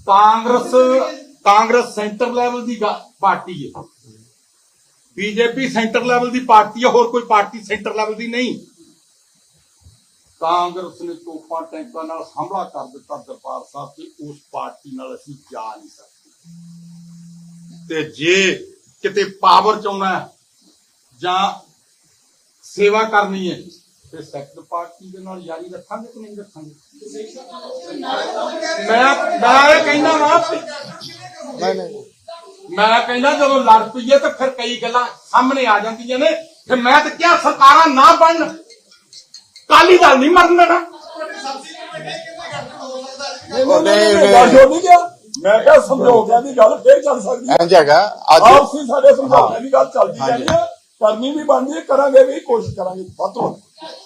ਕਾਂਗਰਸ ਸੈਂਟਰ ਲੈਵਲ ਦੀ ਪਾਰਟੀ ਹੈ, ਬੀਜੇਪੀ ਸੈਂਟਰ ਲੈਵਲ ਦੀ ਪਾਰਟੀ ਹੈ, ਹੋਰ ਕੋਈ ਪਾਰਟੀ ਸੈਂਟਰ ਲੈਵਲ ਦੀ ਨਹੀਂ। ਕਾਂਗਰਸ ਨੇ ਤੋਪਾਂ ਟੈਂਕਾਂ ਨਾਲ ਹਮਲਾ ਕਰ ਦਿੱਤਾ ਦਰਬਾਰ ਸਾਹਿਬ ਤੇ ਉਸ ਪਾਰਟੀ ਨਾਲ ਅਸੀਂ ਜਾ ਨਹੀਂ ਸਕਦੇ। ਤੇ ਜੇ ਕਿਤੇ ਪਾਵਰ ਚ ਆਉਣਾ ਜਾਂ ਸੇਵਾ ਕਰਨੀ ਹੈ ਤੇ ਸੈਕਟਰ ਪਾਰਟੀ ਦੇ ਨਾਲ ਯਾਰੀ ਰੱਖਾਂਗੇ ਕਿ ਨਹੀਂ ਰੱਖਾਂਗੇ। ਮੈਂ ਇਹ ਕਹਿੰਦਾ ਮੈਂ ਕਹਿੰਦਾ ਜਦੋਂ ਲੜ ਪਈਏ ਤਾਂ ਫਿਰ ਕਈ ਗੱਲਾਂ ਸਾਹਮਣੇ ਆ ਜਾਂਦੀਆਂ ਨੇ। ਫਿਰ ਮੈਂ ਤਾਂ ਕਿਹਾ ਸਰਕਾਰਾਂ ਨਾ ਬਣਨ, ਅਕਾਲੀ ਦਲ ਨਹੀਂ ਮਰਨ ਦੇਣਾ। ਮੈਂ ਕਿਹਾ ਸਮਝੌਤਿਆਂ ਦੀ ਗੱਲ ਫੇਰ ਚੱਲ ਸਕਦੀ ਹੈ। ਇੰਜ ਹੈਗਾ ਅੱਜ ਆਪਸੀ ਸਾਡੇ ਸਮਝੌਤਿਆਂ ਦੀ ਗੱਲ ਚੱਲਦੀ ਰਹਿੰਦੀ ਹੈ, ਕਰਨੀ ਵੀ ਬਣਦੀ ਹੈ, ਕਰਾਂਗੇ ਵੀ, ਕੋਸ਼ਿਸ਼ ਕਰਾਂਗੇ ਵੱਧ ਤੋਂ ਵੱਧ।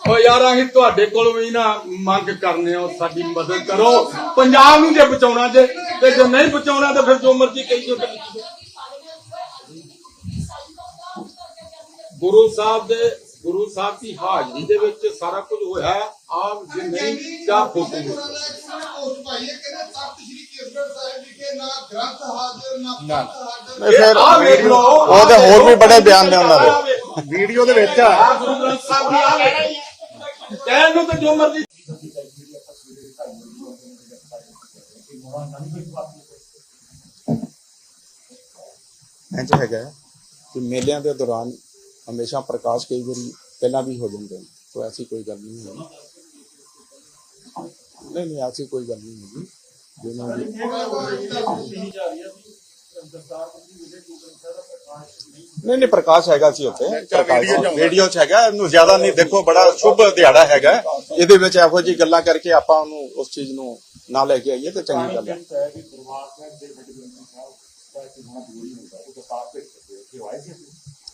ਓ ਯਾਰ ਅਸੀਂ ਤੁਹਾਡੇ ਕੋਲ ਵੀ ਨਾ ਮੰਗ ਕਰਨੇ ਹੋ, ਸਾਡੀ ਮਦਦ ਕਰੋ। ਪੰਜਾਬ ਨੂੰ ਜੇ ਬਚਾਉਣਾ ਜੇ ਤੇ ਜੇ ਨਹੀਂ ਬਚਾਉਣਾ ਤਾਂ ਫਿਰ ਜੋ ਮਰਜ਼ੀ ਕਹੀ ਜੋ। ਗੁਰੂ ਸਾਹਿਬ ਦੀ ਹਾਜ਼ਰੀ ਦੇ ਵਿੱਚ ਸਾਰਾ ਕੁਝ ਹੋਇਆ। ਆਪ ਜੇ ਨਹੀਂ ਕਿਆ ਫੋਟੋ ਫਿਰ ਉਹ ਤੇ ਹੋਰ ਵੀ ਬੜੇ ਬਿਆਨ ਨੇ ਉਹਨਾਂ ਦੇ ਵੀਡੀਓ ਦੇ ਵਿੱਚ ਆ। ਗੁਰੂ ਗ੍ਰੰਥ ਸਾਹਿਬ ਦੀ ਆ ਕਹਿਣ ਨੂੰ ਤਾਂ ਜੋ ਮਰਜ਼ੀ। ਇੰਜ ਹੈਗਾ ਕਿ ਮੇਲਿਆਂ ਦੇ ਦੌਰਾਨ ਹਮੇਸ਼ਾ ਪ੍ਰਕਾਸ਼ ਕਈ ਵਾਰੀ ਪਹਿਲਾਂ ਵੀ ਹੋ ਜਾਂਦੇ ਨੇ, ਤਾਂ ਐਸੀ ਕੋਈ ਗੱਲ ਨਹੀਂ ਹੈ। ਨਹੀਂ ਐਸੀ ਕੋਈ ਗੱਲ ਨਹੀਂ ਹੈਗੀ। ਨਹੀਂ ਪ੍ਰਕਾਸ਼ ਹੈਗਾ ਸੀ ਉੱਥੇ, ਵੀਡੀਓ ਚ ਹੈਗਾ। ਇਹਨੂੰ ਜ਼ਿਆਦਾ ਨਹੀਂ ਦੇਖੋ, ਬੜਾ ਸ਼ੁਭ ਦਿਹਾੜਾ ਹੈਗਾ। ਇਹਦੇ ਵਿੱਚ ਇਹੋ ਜਿਹੀ ਗੱਲਾਂ ਕਰਕੇ ਆਪਾਂ ਉਹਨੂੰ ਉਸ ਚੀਜ਼ ਨੂੰ ਨਾ ਲੈ ਕੇ ਆਈਏ ਤਾਂ ਚੰਗੀ ਗੱਲ ਹੈ।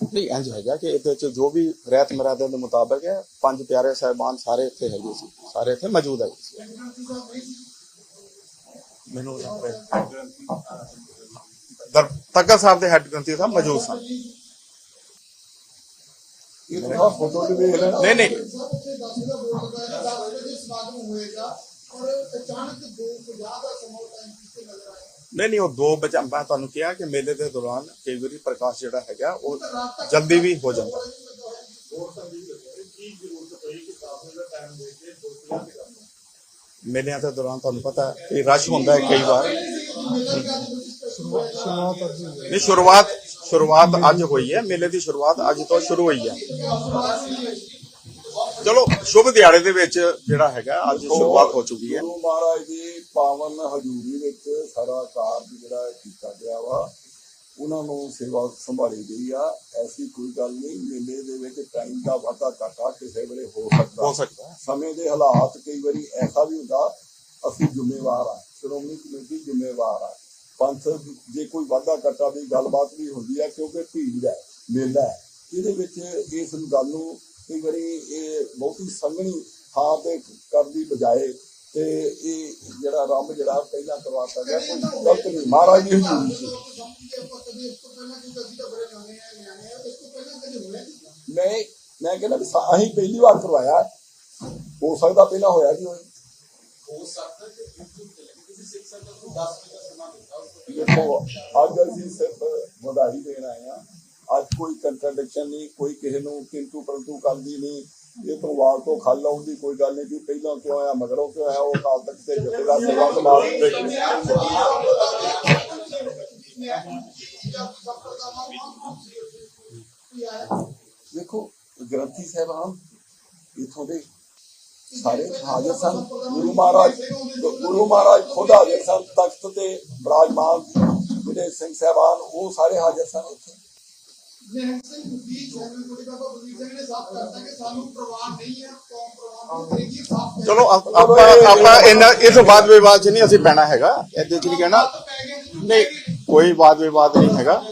ਨਹੀਂ ਇੰਜ ਹੈਗਾ ਕਿ ਇਹਦੇ ਵਿੱਚ ਜੋ ਵੀ ਰਹਿਤ ਮਰਾਦੇ ਦੇ ਮੁਤਾਬਕ ਹੈ, 5 ਪਿਆਰੇ ਸਾਹਿਬਾਨ ਸਾਰੇ ਇੱਥੇ ਹੈਗੇ ਸੀ, ਸਾਰੇ ਇੱਥੇ ਮੌਜੂਦ ਹੈਗੇ ਸੀ। ਮੈਨੂੰ ਤਖਤ ਸਾਹਿਬ ਦੇ ਹੈੱਡ ਗ੍ਰੰਥੀ ਸਾਹਿਬ ਮੌਜੂਦ ਸਨ। ਫੋਟੋ ਤੇ ਵੇਖ ਲੈਣਾ। ਨਹੀਂ ਨਹੀਂ ਉਹ 2 ਵਜੇ ਮੈਂ ਤੁਹਾਨੂੰ ਕਿਹਾ ਕਿ ਮੇਲੇ ਦੇ ਦੌਰਾਨ ਕਈ ਵਾਰੀ ਪ੍ਰਕਾਸ਼ ਜਿਹੜਾ ਹੈਗਾ ਉਹ ਜਲਦੀ ਵੀ ਹੋ ਜਾਂਦਾ। ਮੇਲਿਆਂ ਦੇ ਦੌਰਾਨ ਤੁਹਾਨੂੰ ਪਤਾ ਹੈ ਕਿ ਰਸ਼ ਹੁੰਦਾ ਹੈ ਕਈ ਵਾਰ। ਨਹੀਂ ਸ਼ੁਰੂਆਤ ਅੱਜ ਹੋਈ ਹੈ, ਮੇਲੇ ਦੀ ਸ਼ੁਰੂਆਤ ਅੱਜ ਤੋਂ ਸ਼ੁਰੂ ਹੋਈ ਹੈ। ਚਲੋ ਸ਼ੁਭ ਦਿਹਾੜੇ ਦੇ ਵਿੱਚ ਜਿਹੜਾ ਹੈਗਾ ਅੱਜ ਸ਼ੁਰੂਆਤ ਹੋ ਚੁੱਕੀ ਹੈ। ਗੁਰੂ ਮਹਾਰਾਜ ਦੀ ਪਾਵਨ ਹਜ਼ੂਰੀ ਵਿੱਚ ਸਾਰਾ ਕਾਰਜ ਜਿਹੜਾ ਕੀਤਾ ਗਿਆ ਵਾ, ਉਹਨਾਂ ਨੂੰ ਸੇਵਾ ਸੰਭਾਲੀ ਗਈ ਆ। ਐਸੀ ਕੋਈ ਗੱਲ ਨਹੀਂ, ਮੇਲੇ ਦੇ ਵਿੱਚ ਟਾਈਮ ਦਾ ਵਾਧਾ ਘਾਟਾ ਕਿਸੇ ਵੇਲੇ ਹੋ ਸਕਦਾ। ਸਮੇਂ ਦੇ ਹਾਲਾਤ ਕਈ ਵਾਰੀ ਐਸਾ ਵੀ ਹੁੰਦਾ, ਅਸੀਂ ਜ਼ਿੰਮੇਵਾਰ ਆ, ਸ਼੍ਰੋਮਣੀ ਕਮੇਟੀ ਜ਼ਿੰਮੇਵਾਰ ਆ। ਪੰਥ ਜੇ ਕੋਈ ਵਾਧਾ ਘਾਟਾ ਦੀ ਗੱਲਬਾਤ ਵੀ ਹੁੰਦੀ ਹੈ, ਕਿਉਂਕਿ ਭੀੜ ਹੈ, ਮੇਲਾ ਹੈ, ਇਹਦੇ ਵਿੱਚ ਇਸ ਗੱਲ ਨੂੰ ਕਈ ਵਾਰੀ ਇਹ ਬਹੁਤੀ ਸੰਘਣੀ ਥਾਂ ਤੇ ਕਰਨ ਦੀ ਬਜਾਏ ਤੇ ਇਹ ਜਿਹੜਾ ਆਰੰਭ ਜਿਹੜਾ ਪਹਿਲਾਂ ਕਰਵਾਤਾ ਗਿਆ, ਕੋਈ ਗਲਤ ਨਹੀਂ, ਮਹਾਰਾਜ ਦੀ ਹਜ਼ੂਰੀ ਸੀ। ਮੈਂ ਕਹਿੰਦਾ ਵੀ ਅਸੀਂ ਪਹਿਲੀ ਵਾਰ ਕਰਵਾਇਆ, ਹੋ ਸਕਦਾ ਪਹਿਲਾਂ ਹੋਇਆ ਕਿ ਹੋ ਸਕਦਾ। ਦੇਖੋ ਅੱਜ ਅਸੀਂ ਸਿਰਫ ਵਧਾਈ ਦੇਣ ਆਏ ਹਾਂ। ਅੱਜ ਕੋਈ ਕੰਟਰਡਿਕਸ਼ਨ ਨਹੀਂ, ਕੋਈ ਕਿਸੇ ਨੂੰ ਕਿੰਤੂ ਪਰੰਤੂ ਕਰਦੀ ਨਹੀਂ। ਇਹ ਤੋਂ ਵਾਲ ਤੋਂ ਖੱਲ ਆਉਣ ਦੀ ਕੋਈ ਗੱਲ ਨਹੀਂ ਕਿ ਪਹਿਲਾਂ ਕਿਉਂ ਆਇਆ ਮਗਰੋਂ ਕਿਉਂ ਆਇਆ। ਉਹ ਕਾਲ ਤੱਕ ਤੇ ਜਥੇਦਾਰ ਸੇਵਾ ਸੰਭਾਲ ਦੇਖੋ ਗ੍ਰੰਥੀ ਸਾਹਿਬਾਨ ਇੱਥੋਂ ਦੇ ਸਾਰੇ ਹਾਜ਼ਰ ਸਨ। ਗੁਰੂ ਮਹਾਰਾਜ ਖੁਦ ਹਾਜ਼ਰ ਸਨ। ਤਖਤ ਤੇ ਬਿਰਾਜਮਾਨ ਜਿਹੜੇ ਸਿੰਘ ਸਾਹਿਬਾਨ ਉਹ ਸਾਰੇ ਹਾਜ਼ਰ ਸਨ ਉੱਥੇ। ਚਲੋ ਆਪਾਂ ਇਸ ਵਾਦ ਵਿਵਾਦ ਚ ਨਹੀਂ ਅਸੀਂ ਪੈਣਾ ਹੈਗਾ। ਇਹਦੇ ਚ ਨਹੀਂ ਕਹਿਣਾ, ਨਹੀਂ ਕੋਈ ਵਾਦ ਵਿਵਾਦ ਨਹੀਂ ਹੈਗਾ।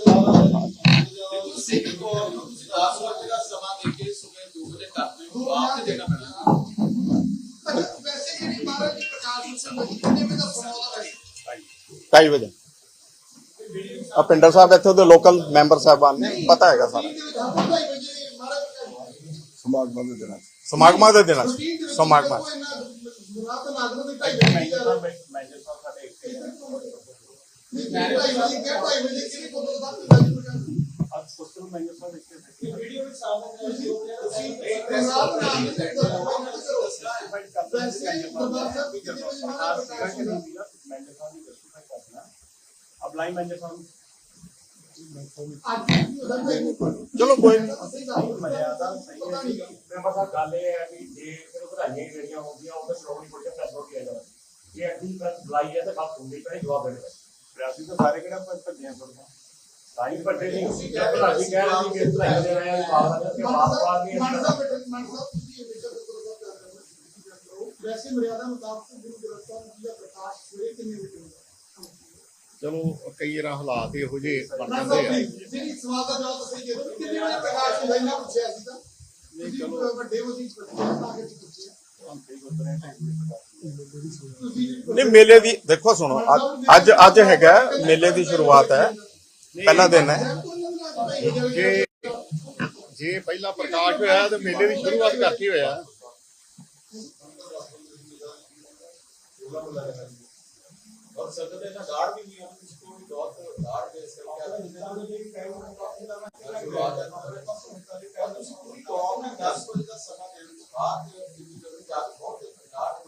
ਢਾਈ ਵਜੇ ਆ ਪਿੰਡਰ ਸਾਹਿਬ ਇੱਥੇ ਦੇ ਲੋਕਲ ਮੈਂਬਰ ਸਾਹਿਬਾਨ ਨੇ, ਪਤਾ ਹੈਗਾ ਸਾਰਾ। ਸਮਾਗਮਾਂ ਦੇ ਦਿਨਾਂ ਸਮਾਗਮਾਂ ਅੱਜ ਸੋਸ਼ਲ ਮੀਡੀਆ ਸਾਹਿਬ ਇੱਥੇ ਵੀਡੀਓ ਵਿੱਚ ਸਾਹਮਣੇ ਆਇਆ ਅਪਲਾਈ ਮੈਨੇਜਰ ਸਾਹਿਬ ਚਲੋ ਕੋਈ ਨਹੀਂ। ਮਰਿਆਦਾ ਸਹੀ ਹੈ ਜੀ ਮੈਂਬਰ ਸਾਹਿਬ ਗੱਲ ਇਹ ਹੈ ਕਿ ਜੇ ਫਿਰ ਵਧਾਈਆਂ ਹੀ ਜਿਹੜੀਆਂ ਹੋਣਗੀਆਂ ਉਹ ਤਾਂ ਸ਼੍ਰੋਮਣੀ ਕਮੇਟੀ ਦਾ ਫੈਸਲਾ ਕੀਤਾ ਜਾਣਾ ਇਹ ਐਡੀ ਪ੍ਰੈਸ ਬੁਲਾਈ ਹੈ ਤੇ ਬਾਤ ਹੁੰਦੀ ਪਈ ਜਵਾਬ ਦੇਣ ਦਾ ਰਿਆਸੀ ਤਾਂ ਸਾਰੇ ਕਿਹੜਾ ਭੱਜੀਆਂ ਸੁਣਦਾ ਸਾਈਂ ਵੱਡੇ ਨਹੀਂ ਅਸੀਂ ਕਹਿ ਰਹੇ ਸੀ ਕਿ ਵਧਾਈਆਂ ਦੇ ਰਹੇ ਆ ਬਾਤ ਨਹੀਂ ਵੈਸੇ ਮਰਿਆਦਾ ਮੁਤਾਬਕ ਗੁਰੂ ਗ੍ਰੰਥ ਸਾਹਿਬ ਜੀ ਦਾ ਪ੍ਰਕਾਸ਼ ਸਵੇਰੇ ਕਿੰਨੇ ਵਜੇ ਹੁੰਦਾ? ਚਲੋ ਕਈ ਵਾਰ ਹਾਲਾਤ ਇਹੋ ਜਿਹੇ ਬਣ ਜਾਂਦੇ ਆ। ਜਿਹੜੀ ਸਵਾਲ ਦਾ ਜਵਾਬ ਤੁਸੀਂ ਦੇ ਦਿਓ ਕਿੰਨੇ ਵਜੇ ਪ੍ਰਕਾਸ਼ ਹੁੰਦਾ ਇਹਨਾਂ ਪੁੱਛਿਆ ਸੀ ਤਾਂ ਨਹੀਂ ਚਲੋ ਵੱਡੇ ਵਜ਼ੀਰ ਤਾਂ ਕਿ ਪੁੱਛਿਆ ਨਹੀਂ ਮੇਲੇ ਦੀ ਦੇਖੋ ਸੁਣੋ ਅੱਜ ਹੈਗਾ ਮੇਲੇ ਦੀ ਸ਼ੁਰੂਆਤ ਹੈ, ਪਹਿਲਾ ਦਿਨ ਹੈ। ਜੇ ਪਹਿਲਾ ਪ੍ਰਕਾਸ਼ ਹੋਇਆ ਤੇ ਮੇਲੇ ਦੀ ਸ਼ੁਰੂਆਤ ਕਰਕੇ ਹੋਇਆ। और सकते हैं गार्ड भी नहीं है इसको भी बहुत गार्ड बेस करके शुरुआत है और दूसरी पूरी कौम ने 10 बजे का समय दे दिया बात दिल्ली में जाके बहुत गार्ड को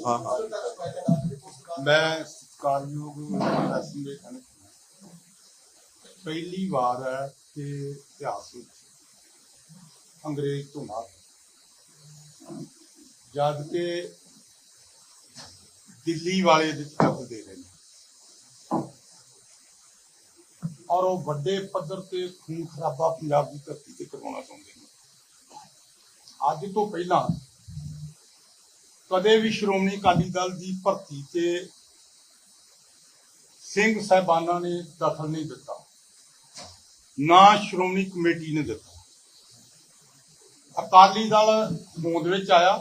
हाँ हाँ मैं ਸਤਿਕਾਰਯੋਗ ਰਸਮ ਦੇ ਖਾਣੇ ਪਹਿਲੀ ਵਾਰ ਹੈ ਕਿ ਇਤਿਹਾਸ ਵਿੱਚ ਅੰਗਰੇਜ਼ ਤੋਂ ਬਾਅਦ ਜਦ ਕਿ ਦਿੱਲੀ ਵਾਲੇ ਦਿੱਕਤ ਦੇ ਰਹੇ ਨੇ ਔਰ ਉਹ ਵੱਡੇ ਪੱਧਰ ਤੇ ਖੂਨ ਖਰਾਬਾ ਪੰਜਾਬ ਦੀ ਧਰਤੀ ਤੇ ਕਰਵਾਉਣਾ ਚਾਹੁੰਦੇ ਨੇ। ਅੱਜ ਤੋਂ ਪਹਿਲਾਂ ਕਦੇ ਵੀ ਸ਼੍ਰੋਮਣੀ ਅਕਾਲੀ ਦਲ ਦੀ ਭਰਤੀ ਤੇ ਸਿੰਘ ਸਾਹਿਬਾਨਾਂ ਨੇ ਦਖਲ ਨਹੀਂ ਦਿੱਤਾ, ਨਾ ਸ਼੍ਰੋਮਣੀ ਕਮੇਟੀ ਨੇ ਦਿੱਤਾ। ਅਕਾਲੀ ਦਲ ਹੋਂਦ ਵਿੱਚ ਆਇਆ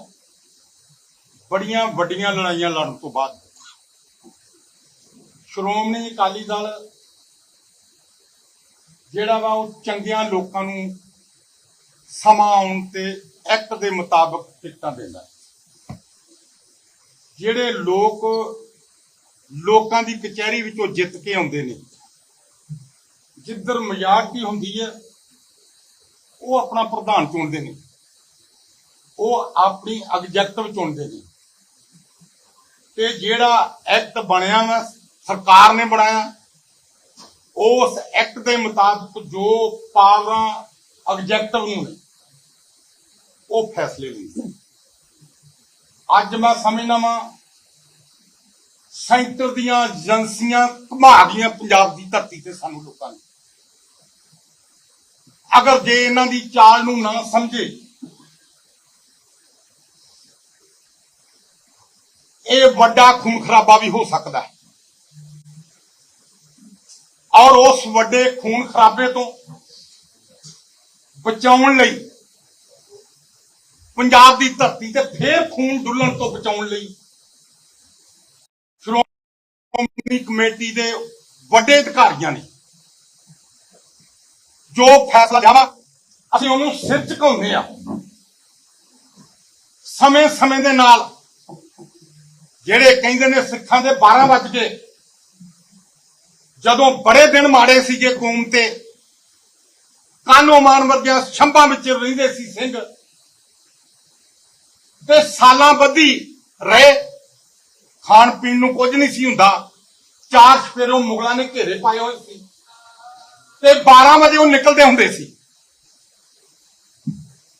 ਬੜੀਆਂ ਵੱਡੀਆਂ ਲੜਾਈਆਂ ਲੜਨ ਤੋਂ ਬਾਅਦ ਸ਼੍ਰੋਮਣੀ ਅਕਾਲੀ ਦਲ ਜਿਹੜਾ ਵਾ ਉਹ ਚੰਗਿਆਂ ਲੋਕਾਂ ਨੂੰ ਸਮਾਂ ਆਉਣ ਤੇ ਐਕਟ ਦੇ ਮੁਤਾਬਕ ਟਿਕਟਾਂ ਦਿੰਦਾ। ਜਿਹੜੇ ਲੋਕਾਂ ਦੀ ਕਚਹਿਰੀ ਵਿੱਚੋਂ ਜਿੱਤ ਕੇ ਆਉਂਦੇ ਨੇ, ਜਿੱਧਰ ਮਜ਼ਾਕਤੀ ਹੁੰਦੀ ਹੈ ਉਹ ਆਪਣਾ ਪ੍ਰਧਾਨ ਚੁਣਦੇ ਨੇ, ਉਹ ਆਪਣੀ ਐਗਜ਼ੈਕਟਿਵ ਚੁਣਦੇ ਨੇ ਤੇ ਜਿਹੜਾ ਐਕਟ ਬਣਿਆ ਵਾ ਸਰਕਾਰ ਨੇ ਬਣਾਇਆ ਉਸ ਐਕਟ ਦੇ ਮੁਤਾਬਕ ਜੋ ਪਾਵਰਾਂ ਐਗਜ਼ੈਕਟਿਵ ਨੂੰ ਨੇ ਉਹ ਫੈਸਲੇ ਲੈਂਦੇ। ਅੱਜ ਮੈਂ ਸਮਝਦਾ ਵਾਂ ਸੈਂਟਰ ਦੀਆਂ ਏਜੰਸੀਆਂ ਘੁਮਾ ਗਈਆਂ ਪੰਜਾਬ ਦੀ ਧਰਤੀ ਤੇ ਸਾਨੂੰ ਲੋਕਾਂ ਨੇ। ਅਗਰ ਜੇ ਇਹਨਾਂ ਦੀ ਚਾਲ ਨੂੰ ਨਾ ਸਮਝੇ ਇਹ ਵੱਡਾ ਖੂਨ ਖਰਾਬਾ ਵੀ ਹੋ ਸਕਦਾ ਹੈ ਔਰ ਉਸ ਵੱਡੇ ਖੂਨ ਖਰਾਬੇ ਤੋਂ ਬਚਾਉਣ ਲਈ ਪੰਜਾਬ ਦੀ ਧਰਤੀ ਤੇ ਫੇਰ ਖੂਨ ਡੁੱਲਣ ਤੋਂ ਬਚਾਉਣ ਲਈ ਸ਼੍ਰੋਮਣੀ ਕਮੇਟੀ ਦੇ ਵੱਡੇ ਅਧਿਕਾਰੀਆਂ ਨੇ ਜੋ ਫੈਸਲਾ ਲਿਆ ਅਸੀਂ ਉਹਨੂੰ ਸਿਰ ਝੁਕਾਉਂਦੇ ਆ। ਸਮੇਂ ਦੇ ਨਾਲ ਜਿਹੜੇ ਕਹਿੰਦੇ ਨੇ ਸਿੱਖਾਂ ਦੇ 12 ਵੱਜ ਗਏ, ਜਦੋਂ ਬੜੇ ਦਿਨ ਮਾੜੇ ਸੀਗੇ ਕੌਮ ਤੇ, ਕਾਨੋ ਮਾਨ ਵਰਗਿਆਂ ਛੰਭਾਂ ਵਿੱਚ ਰਹਿੰਦੇ ਸੀ ਸਿੰਘ ਤੇ ਸਾਲਾਂ ਬੱਧੀ ਰਹੇ, ਖਾਣ ਪੀਣ ਨੂੰ ਕੁਝ ਨਹੀਂ ਸੀ ਹੁੰਦਾ, 4 ਸਪੇਰੋਂ ਮੁਗਲਾਂ ਨੇ ਘੇਰੇ ਪਾਏ ਹੋਏ ਸੀ ਤੇ 12 ਵਜੇ ਉਹ ਨਿਕਲਦੇ ਹੁੰਦੇ ਸੀ।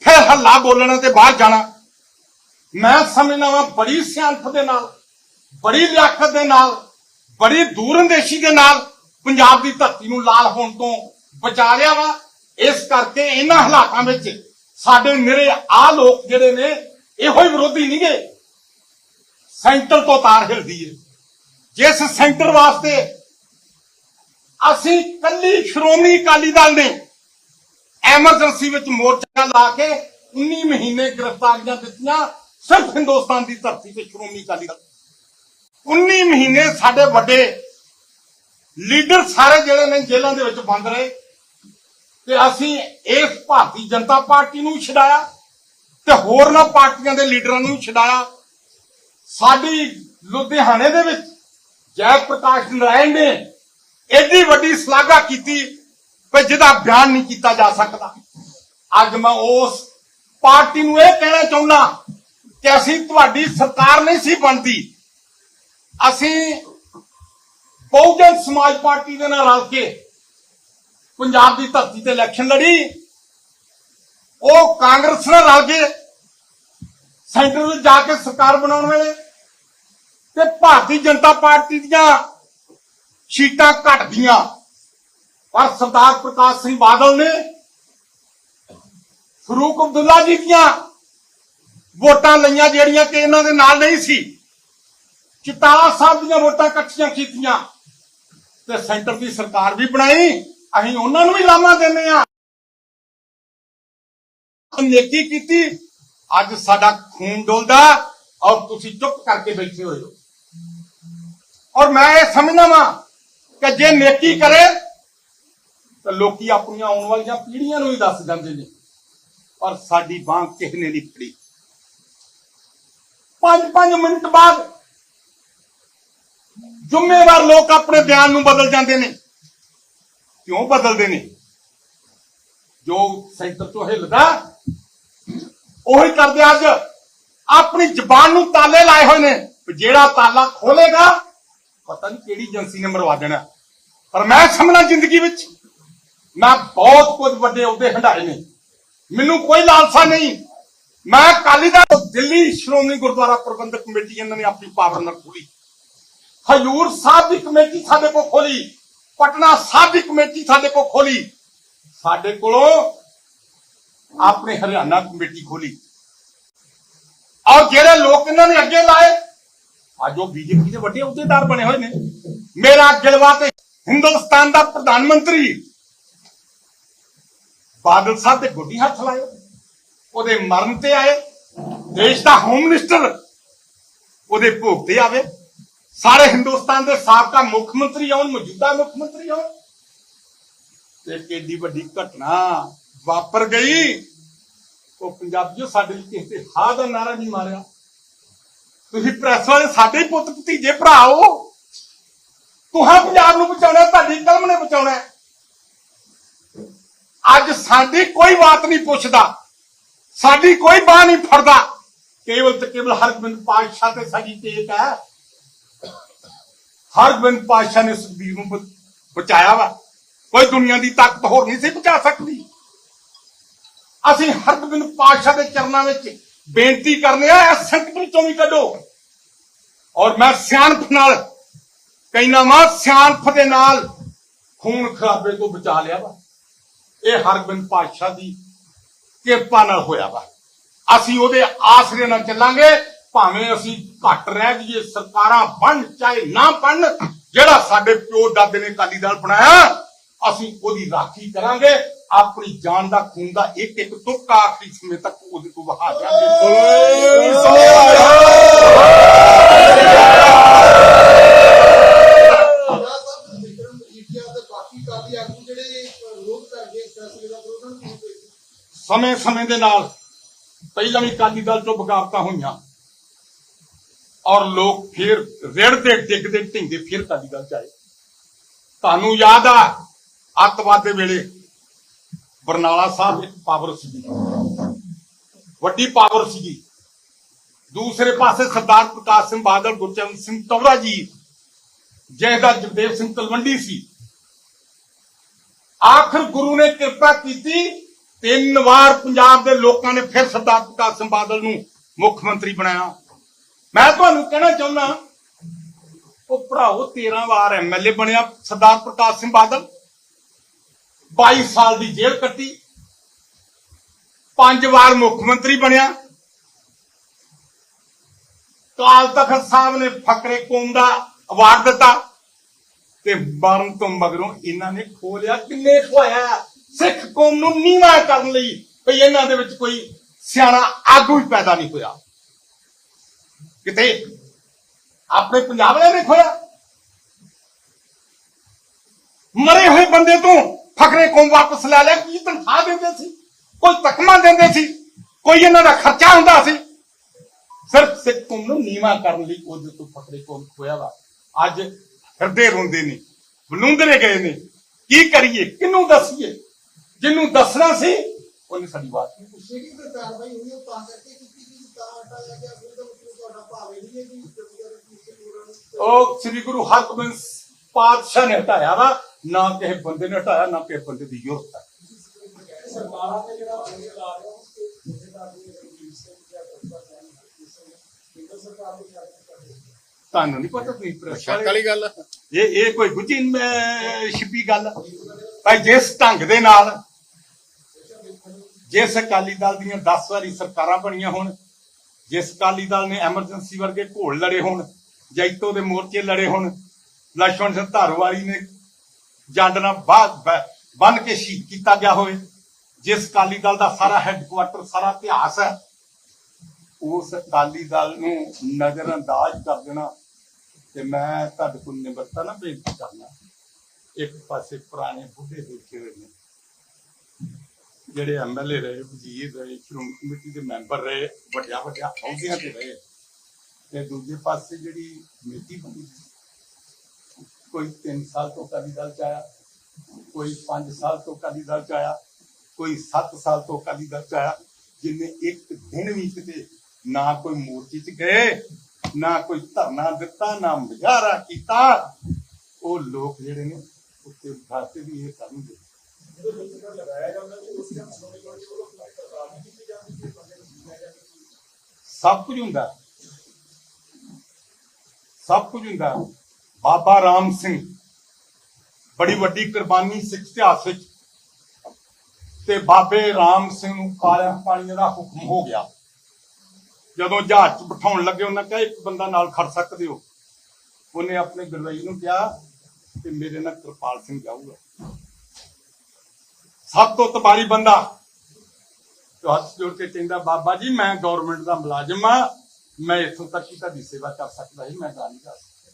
ਫਿਰ ਹੱਲਾ ਬੋਲਣਾ ਤੇ ਬਾਹਰ ਜਾਣਾ। ਮੈਂ ਸਮਝਦਾ ਵਾਂ ਬੜੀ ਸਿਆਣਪ ਦੇ ਨਾਲ, ਬੜੀ ਲਿਆਕਤ ਦੇ ਨਾਲ, ਬੜੀ ਦੂਰਅੰਦੇਸ਼ੀ ਦੇ ਨਾਲ ਪੰਜਾਬ ਦੀ ਧਰਤੀ ਨੂੰ ਲਾਲ ਹੋਣ ਤੋਂ ਬਚਾ ਲਿਆ ਵਾ। ਇਸ ਕਰਕੇ ਇਹਨਾਂ ਹਾਲਾਤਾਂ ਵਿੱਚ ਸਾਡੇ ਨਿਰੇ ਆ ਲੋਕ ਜਿਹੜੇ ਨੇ ਇਹੋ ਹੀ ਵਿਰੋਧੀ ਨਹੀਂ ਗਏ, ਸੈਂਟਰ ਤੋਂ ਤਾਰ ਹਿਲਦੀ ਹੈ। ਜਿਸ ਸੈਂਟਰ ਵਾਸਤੇ ਅਸੀਂ ਕੱਲੀ ਸ਼੍ਰੋਮਣੀ ਅਕਾਲੀ ਦਲ ਨੇ ਐਮਰਜੈਂਸੀ ਵਿੱਚ ਮੋਰਚਾ ਲਾ ਕੇ 19 ਮਹੀਨੇ ਗ੍ਰਿਫਤਾਰੀਆਂ ਦਿੱਤੀਆਂ ਸਿਰਫ ਹਿੰਦੁਸਤਾਨ ਦੀ ਧਰਤੀ ਤੇ ਸ਼੍ਰੋਮਣੀ ਅਕਾਲੀ ਦਲ 19 ਮਹੀਨੇ ਸਾਡੇ ਵੱਡੇ ਲੀਡਰ ਸਾਰੇ ਜਿਹੜੇ ਨੇ ਜੇਲ੍ਹਾਂ ਦੇ ਵਿੱਚ ਬੰਦ ਰਹੇ ਤੇ ਅਸੀਂ ਇਸ ਭਾਰਤੀ ਜਨਤਾ ਪਾਰਟੀ ਨੂੰ ਛਡਾਇਆ ਤੇ ਹੋਰਨਾਂ ਪਾਰਟੀਆਂ ਦੇ ਲੀਡਰਾਂ ਨੂੰ ਛਡਾਇਆ। ਸਾਡੀ ਲੁਧਿਆਣੇ ਦੇ ਵਿੱਚ ਜੈ ਪ੍ਰਕਾਸ਼ ਨਾਰਾਇਣ ਨੇ ਐਡੀ ਵੱਡੀ ਸ਼ਲਾਘਾ ਕੀਤੀ ਕਿ ਜਿਹਦਾ ਬਿਆਨ ਨਹੀਂ ਕੀਤਾ ਜਾ ਸਕਦਾ। ਅੱਜ ਮੈਂ ਉਸ ਪਾਰਟੀ ਨੂੰ ਇਹ ਕਹਿਣਾ ਚਾਹੁੰਦਾ ਕਿ ਅਸੀਂ ਤੁਹਾਡੀ ਸਰਕਾਰ ਨਹੀਂ ਸੀ ਬਣਦੀ, ਅਸੀਂ ਬਹੁਜਨ ਸਮਾਜ ਪਾਰਟੀ ਦੇ ਨਾਲ ਰਲ ਕੇ ਪੰਜਾਬ ਦੀ ਧਰਤੀ ਤੇ ਇਲੈਕਸ਼ਨ ਲੜੀ, ਉਹ ਕਾਂਗਰਸ ਨਾਲ ਰਲ ਗਏ ਸੈਂਟਰ ਵਿੱਚ ਜਾ ਕੇ ਸਰਕਾਰ ਬਣਾਉਣ ਵੇਲੇ, ਤੇ ਭਾਰਤੀ ਜਨਤਾ ਪਾਰਟੀ ਦੀਆਂ ਸੀਟਾਂ ਘਟ ਗਈਆਂ, ਪਰ ਸਰਦਾਰ ਪ੍ਰਕਾਸ਼ ਸਿੰਘ ਬਾਦਲ ਨੇ ਫਰੂਕ ਅਬਦੁੱਲਾ ਜੀ ਦੀਆਂ ਵੋਟਾਂ ਲਈਆਂ ਜਿਹੜੀਆਂ ਕਿ ਇਹਨਾਂ ਦੇ ਨਾਲ ਨਹੀਂ ਸੀ, ਚਿਤਾਲਾ ਸਾਹਿਬ ਦੀਆਂ ਵੋਟਾਂ ਇਕੱਠੀਆਂ ਕੀਤੀਆਂ ਤੇ ਸੈਂਟਰ ਦੀ ਸਰਕਾਰ ਵੀ ਬਣਾਈ। ਅਸੀਂ ਉਹਨਾਂ ਨੂੰ ਵੀ ਲਾਮਾ ਦਿੰਦੇ ਆ, ਨੇਕੀ ਕੀਤੀ। ਅੱਜ ਸਾਡਾ ਖੂਨ ਡੋਲਦਾ ਔਰ ਤੁਸੀਂ ਚੁੱਪ ਕਰਕੇ ਬੈਠੇ ਹੋਏ ਹੋ। ਔਰ ਮੈਂ ਇਹ ਸਮਝਦਾ ਵਾਂ ਕਿ ਜੇ ਨੇਕੀ ਕਰੇ ਤਾਂ ਲੋਕੀ ਆਪਣੀਆਂ ਆਉਣ ਵਾਲੀਆਂ ਪੀੜ੍ਹੀਆਂ ਨੂੰ ਹੀ ਦੱਸ ਜਾਂਦੇ ਨੇ, ਪਰ ਸਾਡੀ ਬਾਂਹ ਕਿਸੇ ਨੇ ਨਹੀਂ ਫੜੀ। 5-5 ਮਿੰਟ ਬਾਅਦ ਜ਼ਿੰਮੇਵਾਰ ਲੋਕ ਆਪਣੇ ਬਿਆਨ ਨੂੰ ਬਦਲ ਜਾਂਦੇ ਨੇ। ਕਿਉਂ ਬਦਲਦੇ ਨੇ? ਜੋ ਸੈਂਟਰ ਤੋਂ ਹਿੱਲਦਾ ਉਹੀ ਕਰਦੇ। ਅੱਜ ਆਪਣੀ ਜ਼ਬਾਨ ਨੂੰ ਤਾਲੇ ਲਾਏ ਹੋਏ ਨੇ, ਜਿਹੜਾ ਤਾਲਾ ਖੋਲੇਗਾ ਪਤਾ ਨਹੀਂ ਕਿਹੜੀ ਏਜੰਸੀ ਨੇ ਮਰਵਾ ਦੇਣਾ। ਪਰ ਮੈਂ ਸਮਝਣਾ ਜ਼ਿੰਦਗੀ ਵਿੱਚ ਮੈਂ ਬਹੁਤ ਕੁਝ ਵੱਡੇ ਅਹੁਦੇ ਹੰਢਾਏ ਨੇ, ਮੈਨੂੰ ਕੋਈ ਲਾਲਸਾ ਨਹੀਂ। ਮੈਂ ਅਕਾਲੀ ਦਲ ਦਿੱਲੀ ਸ਼੍ਰੋਮਣੀ ਗੁਰਦੁਆਰਾ ਪ੍ਰਬੰਧਕ ਕਮੇਟੀ ਇਹਨਾਂ ਨੇ ਆਪਣੀ ਪਾਵਰ ਨਾਲ ਖੋਲੀ, ਹਜੂਰ ਸਾਹਿਬ ਦੀ ਕਮੇਟੀ ਸਾਡੇ ਕੋਲ ਖੋਲੀ, ਪਟਨਾ ਸਾਹਿਬ ਦੀ ਕਮੇਟੀ ਸਾਡੇ ਕੋਲ ਖੋਲੀ, ਸਾਡੇ ਕੋਲੋਂ ਆਪਣੇ ਹਰਿਆਣਾ ਕਮੇਟੀ ਖੋਲੀ। ਔਰ ਜਿਹੜੇ ਲੋਕ ਇਹਨਾਂ ਨੇ ਅੱਗੇ ਲਾਏ ਅੱਜ ਉਹ ਬੀਜੇਪੀ ਦੇ ਵੱਡੇ ਅਹੁਦੇਦਾਰ ਬਣੇ ਹੋਏ ਨੇ। ਮੇਰਾ ਗਿਲਵਾ ਤੇ ਹਿੰਦੁਸਤਾਨ ਦਾ ਪ੍ਰਧਾਨ ਮੰਤਰੀ ਬਾਦਲ ਸਾਹਿਬ ਦੇ ਗੋਡੀ ਹੱਥ ਲਾਏ, ਉਹਦੇ ਮਰਨ ਤੇ ਆਏ। ਦੇਸ਼ ਦਾ ਹੋਮ ਮਿਨਿਸਟਰ ਉਹਦੇ ਭੋਗ ਤੇ ਆਵੇ। ਸਾਰੇ ਹਿੰਦੁਸਤਾਨ ਦੇ ਸਾਬਕਾ ਮੁੱਖ ਮੰਤਰੀ ਆਉਣ, ਮੌਜੂਦਾ ਮੁੱਖ ਮੰਤਰੀ ਆਉਣ, ਤੇ ਕਿੰਨੀ ਵੱਡੀ ਘਟਨਾ ਵਾਪਰ ਗਈ। ਉਹ ਪੰਜਾਬੀਓ ਸਾਡੇ ਲਈ ਕਿਸੇ ਤੇ ਹਾਂ ਦਾ ਨਾਰਾ ਨਹੀਂ ਮਾਰਿਆ। ਤੁਸੀਂ ਪ੍ਰੈਸ ਵਾਲੇ ਸਾਡੇ ਪੁੱਤ ਭਤੀਜੇ ਭਰਾ ਹੋ, ਤੁਹਾਂ ਪੰਜਾਬ ਨੂੰ ਬਚਾਉਣਾ, ਤੁਹਾਡੀ ਕਲਮ ਨੇ ਬਚਾਉਣਾ। ਅੱਜ ਸਾਡੀ ਕੋਈ ਬਾਤ ਨਹੀਂ ਪੁੱਛਦਾ, ਸਾਡੀ ਕੋਈ ਬਾਹ ਨਹੀਂ ਫੜਦਾ। ਕੇਵਲ ਤੇ ਕੇਵਲ ਹਰਗੋਬਿੰਦ ਪਾਤਸ਼ਾਹ ਤੇ ਸਾਡੀ ਟੇਕ ਹੈ। ਹਰਗੋਬਿੰਦ ਪਾਤਸ਼ਾਹ ਨੇ ਸੁਖਬੀਰ ਨੂੰ ਬਚਾਇਆ ਵਾ, ਕੋਈ ਦੁਨੀਆ ਦੀ ਤਾਕਤ ਹੋਰ ਨਹੀਂ ਸੀ ਬਚਾ ਸਕਦੀ। ਅਸੀਂ ਹਰਗੋਬਿੰਦ ਪਾਤਸ਼ਾਹ ਦੇ ਚਰਨਾਂ ਵਿੱਚ ਬੇਨਤੀ ਕਰਨੇ ਆ, ਇਸ ਸੰਕਟ ਵਿੱਚੋਂ ਵੀ ਕੱਢੋ। ਔਰ ਮੈਂ ਸਿਆਣਪ ਨਾਲ ਕਹਿਣਾ ਵਾ, ਸਿਆਣਪ ਦੇ ਨਾਲ ਖੂਨ ਖਰਾਬੇ ਤੋਂ ਬਚਾ ਲਿਆ ਵਾ। ਇਹ ਹਰਗੋਬਿੰਦ ਪਾਤਸ਼ਾਹ ਦੀ ਕਿਰਪਾ ਨਾਲ ਹੋਇਆ ਵਾ। ਅਸੀਂ ਉਹਦੇ ਆਸਰੇ ਨਾਲ ਚੱਲਾਂਗੇ, ਭਾਵੇਂ ਅਸੀਂ ਘੱਟ ਰਹਿ ਜਾਈਏ, ਸਰਕਾਰਾਂ ਬਣ ਚਾਹੇ ਨਾ ਬਣ। ਜਿਹੜਾ ਸਾਡੇ ਪਿਓ ਦਾਦੇ ਨੇ ਅਕਾਲੀ ਦਲ ਬਣਾਇਆ, ਅਸੀਂ ਉਹਦੀ ਰਾਖੀ ਕਰਾਂਗੇ। ਆਪਣੀ ਜਾਨ ਦਾ ਖੂਨ ਦਾ ਇੱਕ ਇੱਕ ਤੁਪਕਾ ਆਖਰੀ ਸਮੇਂ ਤੱਕ ਉਹਦੇ ਤੋਂ ਵਹਾ ਦਿਆਂਗੇ। ਸਮੇਂ ਦੇ ਨਾਲ ਪਹਿਲਾਂ ਵੀ ਅਕਾਲੀ ਦਲ ਚੋਂ ਬਗਾਵਤਾਂ ਹੋਈਆਂ ਔਰ ਲੋਕ ਫਿਰ ਰਿੜਦੇ ਡਿੱਗਦੇ ਢਿੰਦੇ ਫਿਰ ਅਕਾਲੀ ਦਲ ਚ ਆਏ। ਤੁਹਾਨੂੰ ਯਾਦ ਆ ਅੱਤਵਾਦ ਦੇ ਵੇਲੇ ਬਰਨਾਲਾ ਸਾਹਿਬ ਇੱਕ ਪਾਵਰ ਸੀਗੀ, ਵੱਡੀ ਪਾਵਰ ਸੀਗੀ। ਦੂਸਰੇ ਪਾਸੇ ਸਰਦਾਰ ਪ੍ਰਕਾਸ਼ ਸਿੰਘ ਬਾਦਲ, ਗੁਰਚਰਨ ਸਿੰਘ ਤੌਰਾ ਜੀ, ਜਿਹਦਾ ਜਗਦੇਵ ਸਿੰਘ ਤਲਵੰਡੀ ਸੀ। ਆਖਰ ਗੁਰੂ ਨੇ ਕਿਰਪਾ ਕੀਤੀ, 3 ਵਾਰ ਪੰਜਾਬ ਦੇ ਲੋਕਾਂ ਨੇ ਫਿਰ ਸਰਦਾਰ ਪ੍ਰਕਾਸ਼ ਸਿੰਘ ਬਾਦਲ ਨੂੰ ਮੁੱਖ ਮੰਤਰੀ ਬਣਾਇਆ। ਮੈਂ ਤੁਹਾਨੂੰ ਕਹਿਣਾ ਚਾਹੁੰਦਾ, ਉਹ ਭਰਾਓ 13 ਵਾਰ ਐਮਐਲਏ ਬਣਿਆ ਸਰਦਾਰ ਪ੍ਰਕਾਸ਼ ਸਿੰਘ ਬਾਦਲ, 22 ਸਾਲ ਦੀ ਜੇਲ੍ਹ ਕੱਟੀ, 5 ਵਾਰ ਮੁੱਖ ਮੰਤਰੀ ਬਣਿਆ। ਅਕਾਲ ਤਖਤ ਸਾਹਿਬ ਨੇ ਫਕਰੇ ਕੌਮ ਦਾ ਅਵਾਰਡ ਦਿੱਤਾ ਤੇ ਮਰਨ ਤੋਂ ਮਗਰੋਂ ਇਹਨਾਂ ਨੇ ਖੋਲਿਆ। ਕਿੰਨੇ ਖੋਇਆ ਸਿੱਖ ਕੌਮ ਨੂੰ ਨੀਵਾਂ ਕਰਨ ਲਈ, ਵੀ ਇਹਨਾਂ ਦੇ ਵਿੱਚ ਕੋਈ ਸਿਆਣਾ ਆਗੂ ਹੀ ਪੈਦਾ ਨਹੀਂ ਹੋਇਆ। ਕਿਤੇ ਆਪਣੇ ਪੰਜਾਬ ਵਾਲਿਆਂ ਨੇ ਖੋਇਆ। ਮਰੇ ਹੋਏ ਬੰਦੇ ਤੋਂ ਫਕਰੇ ਕੌਮ ਵਾਪਸ ਲੈ ਲਿਆ। ਕੀ ਤਨਖਾਹ ਦਿੰਦੇ ਸੀ, ਕੋਈ ਤਕਮਾ ਦਿੰਦੇ ਸੀ, ਕੋਈ ਇਹਨਾਂ ਦਾ ਖਰਚਾ ਹੁੰਦਾ ਸੀ। ਸਿਰਫ ਸਿੱਖ ਕੌਮ ਨੂੰ ਨੀਵਾਂ ਕਰਨ ਲਈ ਉਹਦੇ ਤੋਂ ਫਕਰੇ ਕੌਮ ਖੋਇਆ ਵਾ। ਅੱਜ ਹਿਰਦੇ ਰੋਂਦੇ ਨੇ, ਬਲੂੰਦਰੇ ਗਏ ਨੇ। ਕੀ ਕਰੀਏ, ਕਿਹਨੂੰ ਦੱਸੀਏ? ਜਿਹਨੂੰ ਦੱਸਣਾ ਸੀ ਉਹਨੇ ਸਾਡੀ ਬਾਤ ਨਹੀਂ ਪੁੱਛੀ। ਜਿਹੜੀ ਕੋਈ ਕਾਰਵਾਈ ਹੋਈ ਉਹ ਤਾਂ ਕਰਕੇ ਕੀਤੀ ਕਿ ਤਾਂ ਹਟਾਇਆ ਗਿਆ, ਫਿਰ ਤਾਂ ਮਤਲਬ ਤੁਹਾਡਾ ਭਾਵ ਇਹ ਨਹੀਂ ਹੈ ਕਿ ਜਥੇਦਾਰ ਨੂੰ ਉਹ ਸ੍ਰੀ ਗੁਰੂ ਹਰਗੋਬਿੰਦ ਪਾਤਸ਼ਾਹ ਨੇ ਹਟਾਇਆ ਵਾ, ਨਾ ਕਿਸੇ ਬੰਦੇ ਨੇ ਹਟਾਇਆ, ਨਾ ਕਿਸੇ ਬੰਦੇ ਦੀ ਜ਼ਰੂਰਤ ਹੈ। ਸਰਕਾਰਾਂ ਤੇ ਜਿਹੜਾ ਬੰਦੇ ਲਾ ਰਹੇ ਹੋ ਕਿ ਜਥੇਦਾਰ ਦੀ ਰਣਜੀਤ ਸਿੰਘ ਜਾਂ ਗੁਰਪ੍ਰੀਤ ਸਿੰਘ ਕੇਂਦਰ ਸਰਕਾਰ ਦੇ ਖਿਆਲ ਕਰਦੇ ਤੁਹਾਨੂੰ ਨਹੀਂ ਪਤਾ, ਤੁਸੀਂ ਪ੍ਰੈਸ ਸ਼ੱਕ ਵਾਲੀ ਗੱਲ ਆ। ਇਹ ਕੋਈ ਗੁੱਝੀ ਛਿਪੀ ਗੱਲ ਆ। ਭਾਈ ਜਿਸ ਢੰਗ ਦੇ ਨਾਲ ਜਿਸ ਅਕਾਲੀ ਦਲ ਦੀਆਂ 10 ਵਾਰੀ ਸਰਕਾਰਾਂ ਬਣੀਆਂ ਹੋਣ, ਜਿਸ ਅਕਾਲੀ ਦਲ ਨੇ ਐਮਰਜੈਂਸੀ ਵਰਗੇ ਘੋਲ ਲੜੇ ਹੋਣ, ਜੈਤੋ ਦੇ ਮੋਰਚੇ ਲੜੇ ਹੋਣ, ਲਛਮਣ ਸਿੰਘ ਧਾਰੋਵਾਲੀ ਨੇ ਜੰਡ ਨਾਲ ਬੰਨ ਕੇ ਸ਼ਹੀਦ ਕੀਤਾ ਗਿਆ ਹੋਵੇ, ਜਿਸ ਅਕਾਲੀ ਦਲ ਦਾ ਸਾਰਾ ਹੈੱਡਕੁਆਟਰ, ਸਾਰਾ ਇਤਿਹਾਸ ਹੈ, ਉਸ ਅਕਾਲੀ ਦਲ ਨੂੰ ਨਜ਼ਰਅੰਦਾਜ਼ ਕਰ ਦੇਣਾ। ਤੇ ਮੈਂ ਤੁਹਾਡੇ ਕੋਲ ਨਿਮਰਤਾ ਨਾਲ ਬੇਨਤੀ ਕਰਨਾ, ਇੱਕ ਪਾਸੇ ਪੁਰਾਣੇ ਬੁੱਢੇ ਬੈਠੇ ਹੋਏ ਨੇ, ਜਿਹੜੇ ਐਮਐਲਏ ਰਹੇ, ਵਜ਼ੀਰ ਰਹੇ, ਸ਼੍ਰੋਮਣੀ ਕਮੇਟੀ ਦੇ ਮੈਂਬਰ ਰਹੇ, ਵੱਡਿਆਂ ਅਹੁਦਿਆਂ ਤੇ ਰਹੇ, ਤੇ ਦੂਜੇ ਪਾਸੇ ਜਿਹੜੀ ਕਮੇਟੀ ਬਣੀ, ਕੋਈ 3 ਸਾਲ ਤੋਂ ਅਕਾਲੀ ਦਲ ਚ ਆਇਆ, ਕੋਈ 5 ਸਾਲ ਤੋਂ ਅਕਾਲੀ ਦਲ ਚ ਆਇਆ, ਕੋਈ 7 ਸਾਲ ਤੋਂ ਅਕਾਲੀ ਦਲ ਚ ਆਇਆ, ਜਿੰਨੇ ਇੱਕ ਦਿਨ ਵੀ ਕਿਤੇ ਨਾ ਕੋਈ ਮੋਰਚੇ ਚ ਗਏ, ਨਾ ਕੋਈ ਧਰਨਾ ਦਿੱਤਾ, ਨਾ ਮੁਜ਼ਾਹਰਾ ਕੀਤਾ। ਉਹ ਲੋਕ ਜਿਹੜੇ ਨੇ ਉੱਤੇ ਉਠਾਤੇ ਵੀ ਇਹ ਕਰਨਗੇ। ਸਭ ਕੁਝ ਹੁੰਦਾ, ਸਭ ਕੁਝ ਹੁੰਦਾ। ਬਾਬਾ ਰਾਮ ਸਿੰਘ ਬੜੀ ਵੱਡੀ ਕੁਰਬਾਨੀ ਸਿੱਖ ਇਤਿਹਾਸ ਵਿੱਚ, ਤੇ ਬਾਬੇ ਰਾਮ ਸਿੰਘ ਨੂੰ ਕਾਲਿਆਂ ਪਾਣੀਆਂ ਦਾ ਹੁਕਮ ਹੋ ਗਿਆ। ਜਦੋਂ ਜਹਾਜ਼ 'ਚ ਬਿਠਾਉਣ ਲੱਗੇ, ਉਹਨਾਂ ਕਿਹਾ ਇੱਕ ਬੰਦਾ ਨਾਲ ਖੜ ਸਕਦੇ ਹੋ। ਉਹਨੇ ਆਪਣੇ ਗਰਵਈ ਨੂੰ ਕਿਹਾ ਕਿ ਮੇਰੇ ਨਾਲ ਕਿਰਪਾਲ ਸਿੰਘ ਜਾਊਗਾ। ਸਭ ਤੋਂ ਤਬਾਰੀ ਬੰਦਾ ਹੱਥ ਜੋੜ ਕੇ ਕਹਿੰਦਾ, ਬਾਬਾ ਜੀ ਮੈਂ ਗਵਰਨਮੈਂਟ ਦਾ ਮੁਲਾਜ਼ਮ ਆ, ਮੈਂ ਇੱਥੋਂ ਤੱਕ ਹੀ ਤੁਹਾਡੀ ਸੇਵਾ ਕਰ ਸਕਦਾ ਸੀ, ਮੈਂ ਗੱਲ ਨਹੀਂ ਕਰ ਸਕਦਾ।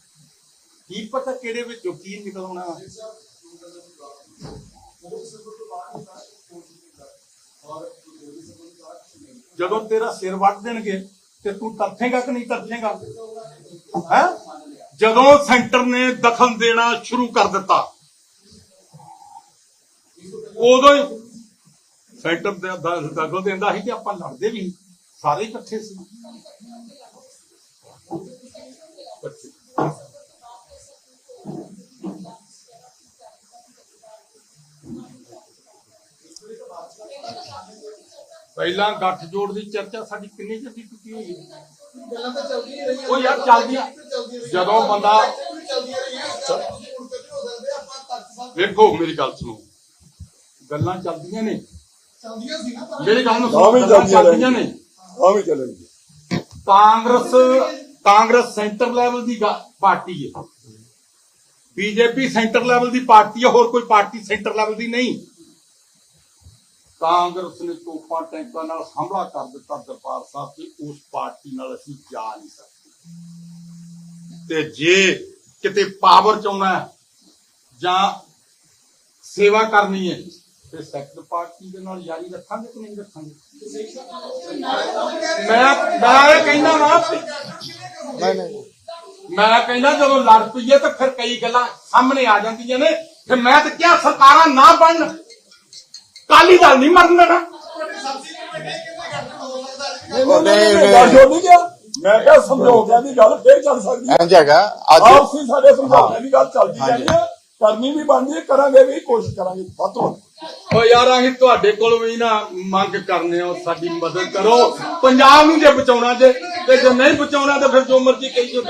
ਕੀ ਪਤਾ ਕਿਹੜੇ ਵਿੱਚੋਂ ਕੀ ਨਿਕਲ ਆਉਣਾ। ਜਦੋਂ ਤੇਰਾ ਸਿਰ ਵੱਢ ਦੇਣਗੇ ਤੇ ਤੂੰ ਤਰਸੇਂਗਾ ਕਿ ਨਹੀਂ ਤਰਸੇਂਗਾ? ਹੈ ਜਦੋਂ ਸੈਂਟਰ ਨੇ ਦਖਲ ਦੇਣਾ ਸ਼ੁਰੂ ਕਰ ਦਿੱਤਾ, ਉਦੋਂ ਹੀ ਸੈਂਟਰ ਦਖਲ ਦਿੰਦਾ ਸੀ ਤੇ ਆਪਾਂ ਲੜਦੇ ਵੀ ਸਾਰੇ ਇਕੱਠੇ ਸੀ। ਪਹਿਲਾਂ ਗੱਠਜੋੜ ਦੀ ਚਰਚਾ ਸਾਡੀ ਕਿੰਨੀ ਜਲਦੀ ਟੁੱਟੀ ਹੋਈ ਹੈ। ਗੱਲਾਂ ਤਾਂ ਚੱਲਦੀਆਂ ਰਹੀਆਂ, ਉਹ ਯਾਰ ਚੱਲਦੀਆਂ, ਜਦੋਂ ਬੰਦਾ ਚੱਲਦੀਆਂ ਰਹੀਆਂ, ਆਪਾਂ ਤੱਕ ਸਾਹਿਬ ਵੇਖੋ, ਮੇਰੀ ਗੱਲ ਸੁਣੋ, ਗੱਲਾਂ ਚੱਲਦੀਆਂ ਨੇ, ਚੱਲਦੀਆਂ ਸੀ ਨਾ ਪਰ ਮੇਰੀ ਗੱਲ ਨੂੰ ਤਾਂ ਵੀ ਸੁਣੋ, ਗੱਲਾਂ ਚੱਲਦੀਆਂ ਨੇ। ਆ ਵੀ ਚੱਲਣਗੇ। ਕਾਂਗਰਸ ਸੈਂਟਰ ਲੈਵਲ ਦੀ ਪਾਰਟੀ ਹੈ, ਬੀਜੇਪੀ ਸੈਂਟਰ ਲੈਵਲ ਦੀ ਪਾਰਟੀ ਹੈ, ਹੋਰ ਕੋਈ ਪਾਰਟੀ ਸੈਂਟਰ ਲੈਵਲ ਦੀ ਨਹੀਂ। ਕਾਂਗਰਸ ਨੇ ਤੋਪਾਂ ਟੈਂਕਾਂ ਨਾਲ ਹਮਲਾ ਕਰ ਦਿੱਤਾ ਦਰਬਾਰ ਸਾਹਿਬ ਤੇ, ਉਸ ਪਾਰਟੀ ਨਾਲ ਅਸੀਂ ਜਾ ਨਹੀਂ ਸਕਦੇ। ਤੇ ਜੇ ਕਿਤੇ ਪਾਵਰ ਚ ਆਉਣਾ ਜਾਂ ਸੇਵਾ ਕਰਨੀ ਹੈ ਤੇ ਸੈਕਟਰ ਪਾਰਟੀ ਦੇ ਨਾਲ ਯਾਰੀ ਰੱਖਾਂਗੇ ਕਿ ਨਹੀਂ ਰੱਖਾਂਗੇ? ਮੈਂ ਇਹ ਕਹਿੰਦਾ ਮੈਂ ਕਹਿੰਦਾ ਜਦੋਂ ਲੜ ਪਈਏ ਤਾਂ ਫਿਰ ਕਈ ਗੱਲਾਂ ਸਾਹਮਣੇ ਆ ਜਾਂਦੀਆਂ ਨੇ। ਫਿਰ ਮੈਂ ਤਾਂ ਕਿਹਾ ਸਰਕਾਰਾਂ ਨਾ ਬਣਨ, ਅਕਾਲੀ ਦਲ ਨਹੀਂ ਮਰਨ ਦੇਣਾ। ਮੈਂ ਕਿਹਾ ਸਮਝੌਤਿਆਂ ਦੀ ਗੱਲ ਫੇਰ ਚੱਲ ਸਕਦੀ ਹੈ। ਇੰਝ ਹੈਗਾ ਅੱਜ ਆਪਸੀ ਸਾਡੇ ਸਮਝੌਤਿਆਂ ਦੀ ਗੱਲ ਚੱਲਦੀ ਜਾਂਦੀ ਹੈ, ਕਰਨੀ ਵੀ ਬਣਦੀ ਹੈ, ਕਰਾਂਗੇ ਵੀ, ਕੋਸ਼ਿਸ਼ ਕਰਾਂਗੇ ਵੱਧ ਤੋਂ ਵੱਧ। ਓ ਯਾਰ ਅਸੀਂ ਤੁਹਾਡੇ ਕੋਲ ਵੀ ਨਾ ਮੰਗ ਕਰਨੇ ਹੋ, ਸਾਡੀ ਮਦਦ ਕਰੋ। ਪੰਜਾਬ ਨੂੰ ਜੇ ਬਚਾਉਣਾ ਜੇ, ਤੇ ਜੇ ਨਹੀਂ ਬਚਾਉਣਾ ਤਾਂ ਫਿਰ ਜੋ ਮਰਜ਼ੀ ਕਹੀ ਜੋ।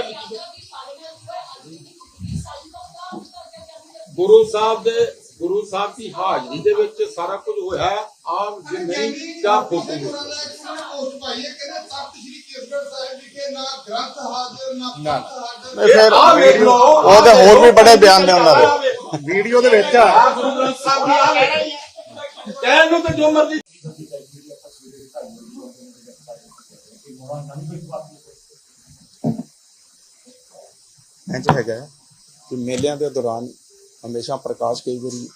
ਗੁਰੂ ਸਾਹਿਬ ਦੀ ਹਾਜ਼ਰੀ ਦੇ ਵਿੱਚ ਸਾਰਾ ਕੁਝ ਹੋਇਆ। ਆਪ ਜੇ ਨਹੀਂ ਤਾਂ ਪੋਸਟ ਪਾਈ ਹੈ, ਕਹਿੰਦੇ ਤਖਤ ਸ੍ਰੀ ਕੇਸਗੜ੍ਹ ਸਾਹਿਬ ਵਿਖੇ ਨਾ ਗ੍ਰੰਥ ਹਾਜ਼ਰ ਨਾ ਪੱਤ ਹਾਜ਼ਰ। ਫਿਰ ਆਹ ਵੇਖ ਲਓ, ਉਹ ਤੇ ਹੋਰ ਵੀ ਬੜੇ ਬਿਆਨ ਨੇ ਉਹਨਾਂ ਦੇ, ਵੀਡੀਓ ਦੇ ਵਿੱਚ ਆ। ਆਹ ਗੁਰੂ ਗ੍ਰੰਥ ਸਾਹਿਬ ਦੀ ਆ ਵੇਖ, ਕਹਿਣ ਨੂੰ ਤਾਂ ਜੋ ਮਰਜ਼ੀ। ਇੰਝ ਹੈਗਾ ਕਿ ਮੇਲਿਆਂ ਦੇ ਦੌਰਾਨ ਹਮੇਸ਼ਾ ਪ੍ਰਕਾਸ਼ ਕਈ ਵਾਰੀ